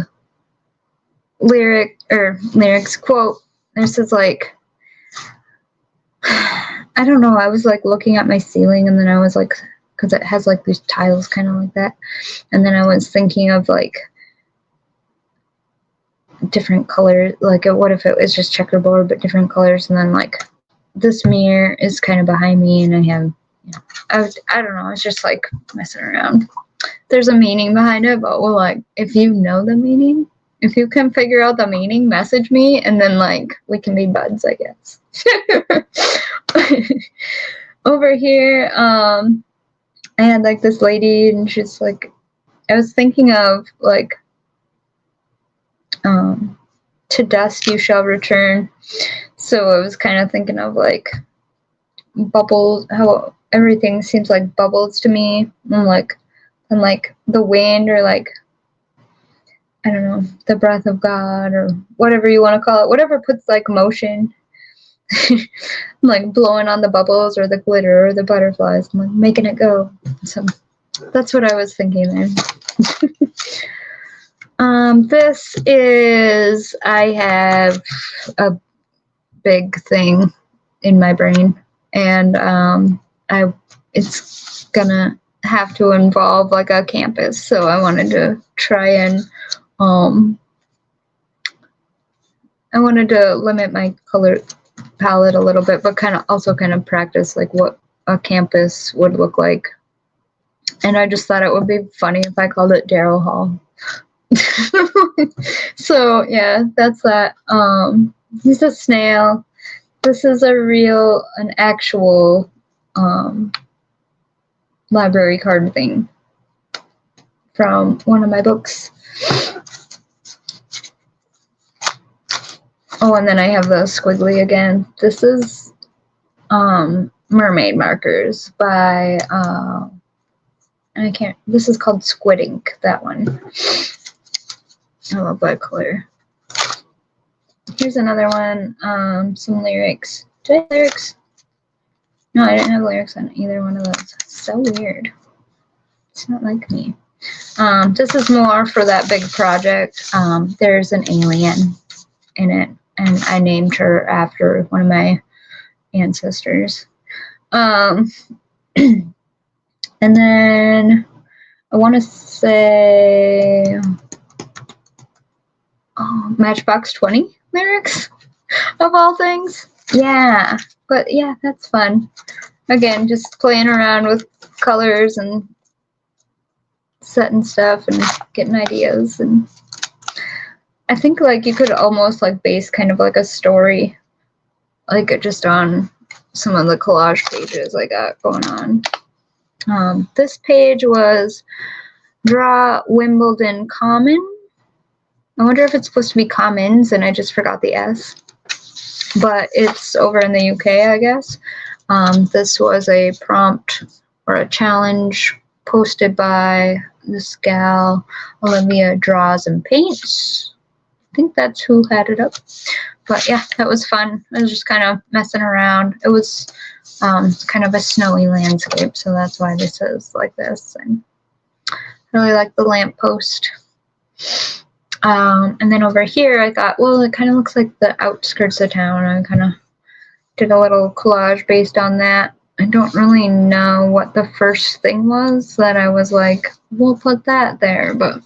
lyrics quote. This is like, I don't know, I was like looking at my ceiling and then I was like, because it has like these tiles kind of like that, and then I was thinking of like different colors, like what if it was just checkerboard but different colors, and then like this mirror is kind of behind me and I have, you know, I don't know, it's just like messing around. There's a meaning behind it, but well, like if you know the meaning, if you can figure out the meaning, message me and then like we can be buds, I guess. Over here, I had like this lady and she's like, I was thinking of like, to dust you shall return. So I was kind of thinking of like bubbles, how everything seems like bubbles to me, and like the wind, or like, I don't know, the breath of God, or whatever you want to call it, whatever puts like motion. Like blowing on the bubbles or the glitter or the butterflies, I'm like making it go. So that's what I was thinking there. This is, I have a big thing in my brain, and it's gonna have to involve like a campus, so I wanted to try and I wanted to limit my color palette a little bit, but kind of practice like what a campus would look like. And I just thought it would be funny if I called it Daryl Hall. So yeah, that's that. He's a snail. This is an actual library card thing from one of my books. Oh, and then I have the squiggly again. This is Mermaid Markers by this is called Squid Ink, that one. I love that color. Here's another one, some lyrics. Did I have lyrics? No, I didn't have lyrics on either one of those. So weird. It's not like me. This is more for that big project. There's an alien in it, and I named her after one of my ancestors. And then I want to say Matchbox 20 lyrics, of all things. Yeah, but yeah, that's fun. Again, just playing around with colors and setting stuff and getting ideas. And I think like you could almost like base kind of like a story, like just on some of the collage pages I got going on. This page was Draw Wimbledon Common. I wonder if it's supposed to be Commons and I just forgot the S. But it's over in the UK, I guess. This was a prompt or a challenge posted by this gal, Olivia Draws and Paints. I think that's who had it up. But yeah, that was fun. I was just kind of messing around. It was kind of a snowy landscape, so that's why this is like this. And I really like the lamppost. And then over here I thought, well, it kind of looks like the outskirts of town. I kind of did a little collage based on that. I don't really know what the first thing was that I was like, we'll put that there, but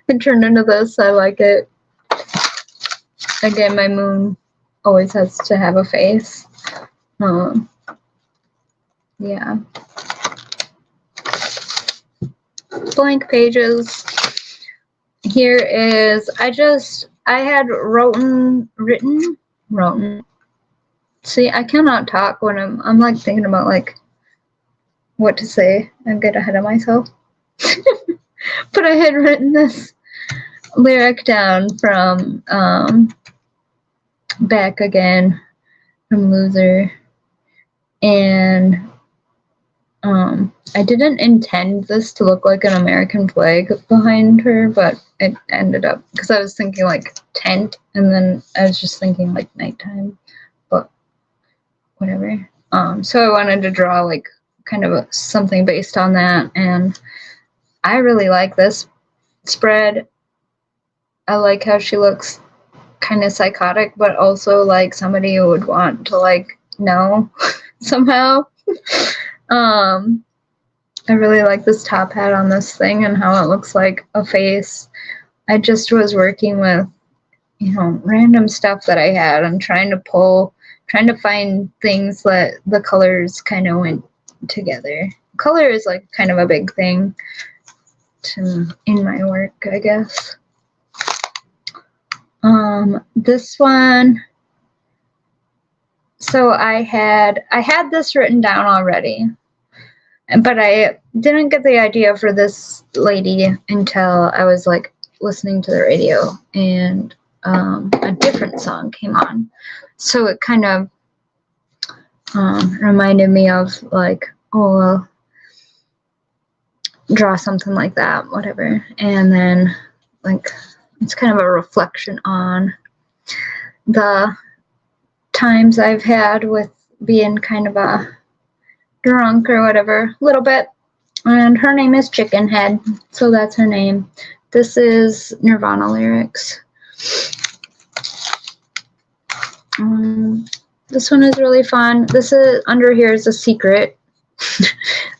it turned into this. I like it. Again, my moon always has to have a face. Yeah. blank pages. Here is, I had written. See, I cannot talk when I'm like thinking about like what to say. I get ahead of myself. But I had written this lyric down from Back Again from Loser, and I didn't intend this to look like an American flag behind her, but it ended up, because I was thinking like tent, and then I was just thinking like nighttime, but whatever. So I wanted to draw like kind of something based on that, and I really like this spread. I like how she looks kind of psychotic, but also like somebody who would want to like know somehow. I really like this top hat on this thing and how it looks like a face. I just was working with, random stuff that I had and trying to find things that the colors kind of went together. Color is like kind of a big thing in my work, I guess. This one, so I had this written down already, but I didn't get the idea for this lady until I was like listening to the radio, and a different song came on. So it kind of reminded me of like, oh, well, draw something like that, whatever. And then like it's kind of a reflection on the times I've had with being kind of a drunk or whatever, a little bit. And her name is Chicken Head, so that's her name. This is Nirvana lyrics. This one is really fun. This is under here is a secret.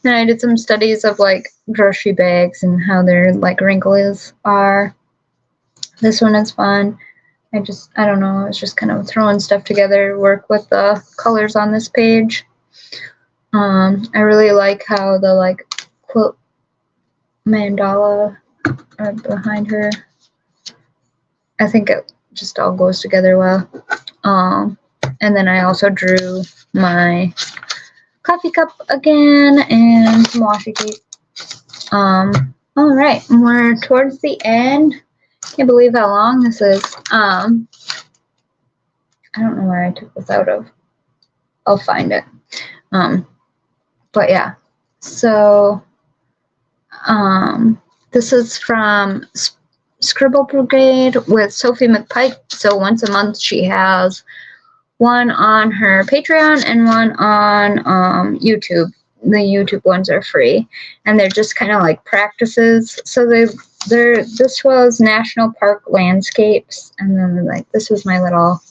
Then I did some studies of like grocery bags and how their like wrinkles are. This one is fun. I don't know, I was just kind of throwing stuff together, work with the colors on this page. I really like how the like quilt mandala are behind her. I think it just all goes together well. And then I also drew my coffee cup again and some washi tape. All right, we're towards the end. Can't believe how long this is. I don't know where I took this out of. I'll find it. But yeah, so this is from Scribble Brigade with Sophie McPike. So once a month she has one on her Patreon and one on YouTube. The YouTube ones are free, and they're just kind of like practices. So this was National Park landscapes, and then like this was my little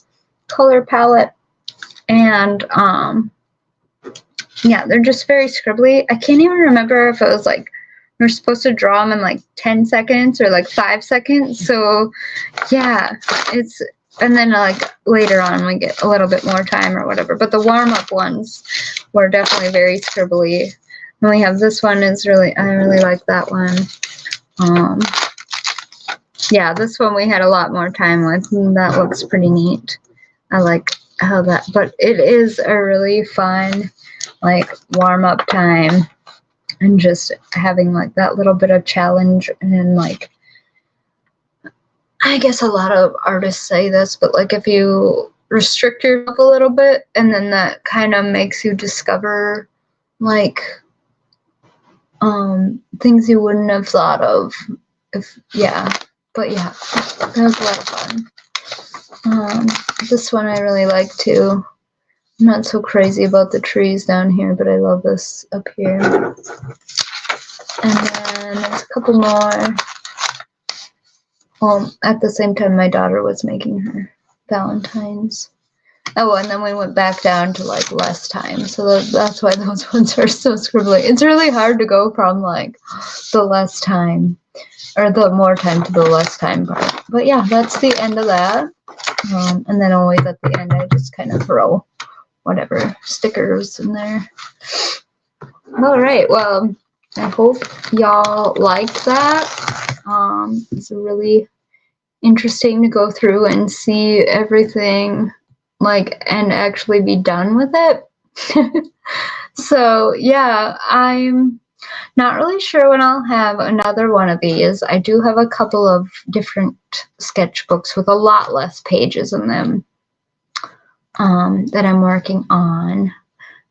color palette, and yeah, they're just very scribbly. I can't even remember if it was like we're supposed to draw them in like 10 seconds or like 5 seconds. So yeah, and then like later on we get a little bit more time or whatever. But the warm-up ones were definitely very scribbly. And we have this one I really like that one. Yeah, this one we had a lot more time with, and that looks pretty neat. I like how that, but it is a really fun like warm-up time, and just having like that little bit of challenge. And like, I guess a lot of artists say this, but like if you restrict yourself a little bit, and then that kind of makes you discover like things you wouldn't have thought of if, yeah. But yeah, that was a lot of fun. This one I really like too. I'm not so crazy about the trees down here, but I love this up here. And then there's a couple more. At the same time, my daughter was making her Valentine's. Oh, and then we went back down to like less time. So that's why those ones are so scribbly. It's really hard to go from like the less time or the more time to the less time part. But yeah, that's the end of that. And then always at the end, I just kind of throw whatever stickers in there. All right, well, I hope y'all liked that. It's really interesting to go through and see everything, like, and actually be done with it. So yeah, I'm not really sure when I'll have another one of these. I do have a couple of different sketchbooks with a lot less pages in them that I'm working on.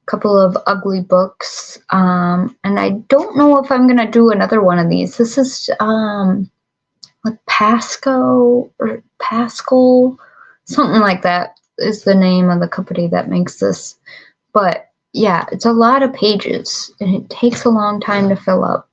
A couple of ugly books, and I don't know if I'm gonna do another one of these. This is like Pasco or Pascal, something like that is the name of the company that makes this. But yeah, it's a lot of pages and it takes a long time to fill up.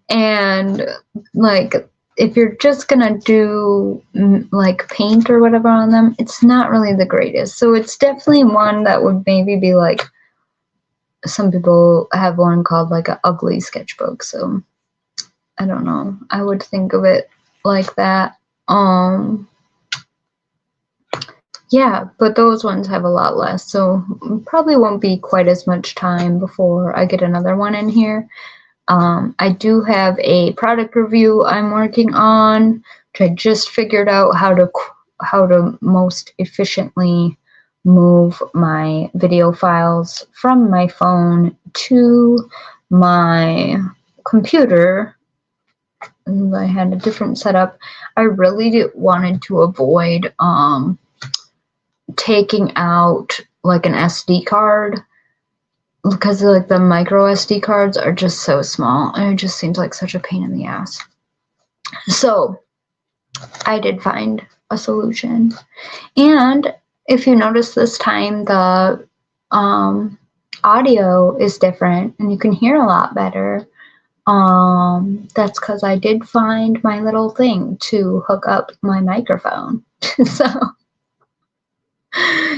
And like, if you're just gonna do like paint or whatever on them, it's not really the greatest. So it's definitely one that would maybe be like, some people have one called like an ugly sketchbook. So I don't know. I would think of it like that. Yeah, but those ones have a lot less, so probably won't be quite as much time before I get another one in here. I do have a product review I'm working on, which I just figured out how to most efficiently move my video files from my phone to my computer. And I had a different setup. I really wanted to avoid taking out like an SD card, because like the micro SD cards are just so small and it just seems like such a pain in the ass. So I did find a solution. And if you notice this time, the audio is different and you can hear a lot better. That's because I did find my little thing to hook up my microphone.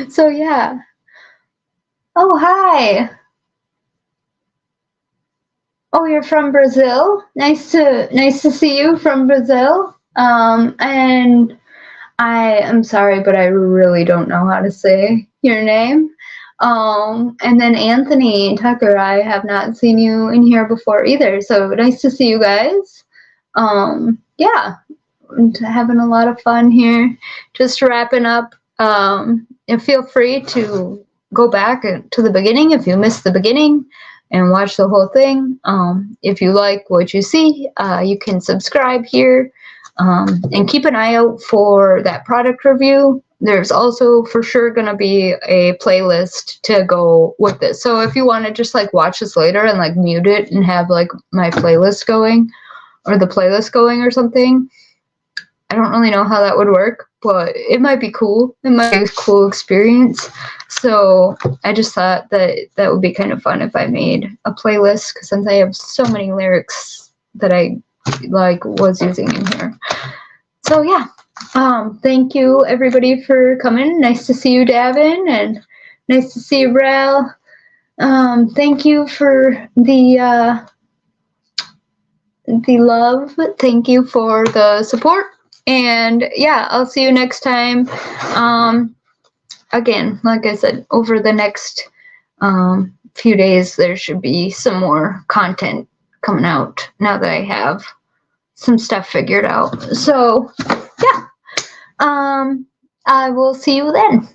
So yeah. Oh, hi. Oh, you're from Brazil? Nice to see you from Brazil. And I am sorry, but I really don't know how to say your name. And then Anthony Tucker, I have not seen you in here before either. So nice to see you guys. Yeah, having a lot of fun here. Just wrapping up. And feel free to go back to the beginning if you missed the beginning and watch the whole thing. If you like what you see, you can subscribe here, and keep an eye out for that product review. There's also for sure going to be a playlist to go with this. So if you want to just like watch this later and like mute it and have like my playlist going or the playlist going or something, I don't really know how that would work, but it might be cool. It might be a cool experience. So I just thought that that would be kind of fun if I made a playlist, because since I have so many lyrics that I like was using in here. So yeah, thank you everybody for coming. Nice to see you, Davin, and nice to see you, Rel. Thank you for the love. Thank you for the support. And yeah, I'll see you next time. Again, like I said, over the next few days, there should be some more content coming out now that I have some stuff figured out. So yeah, I will see you then.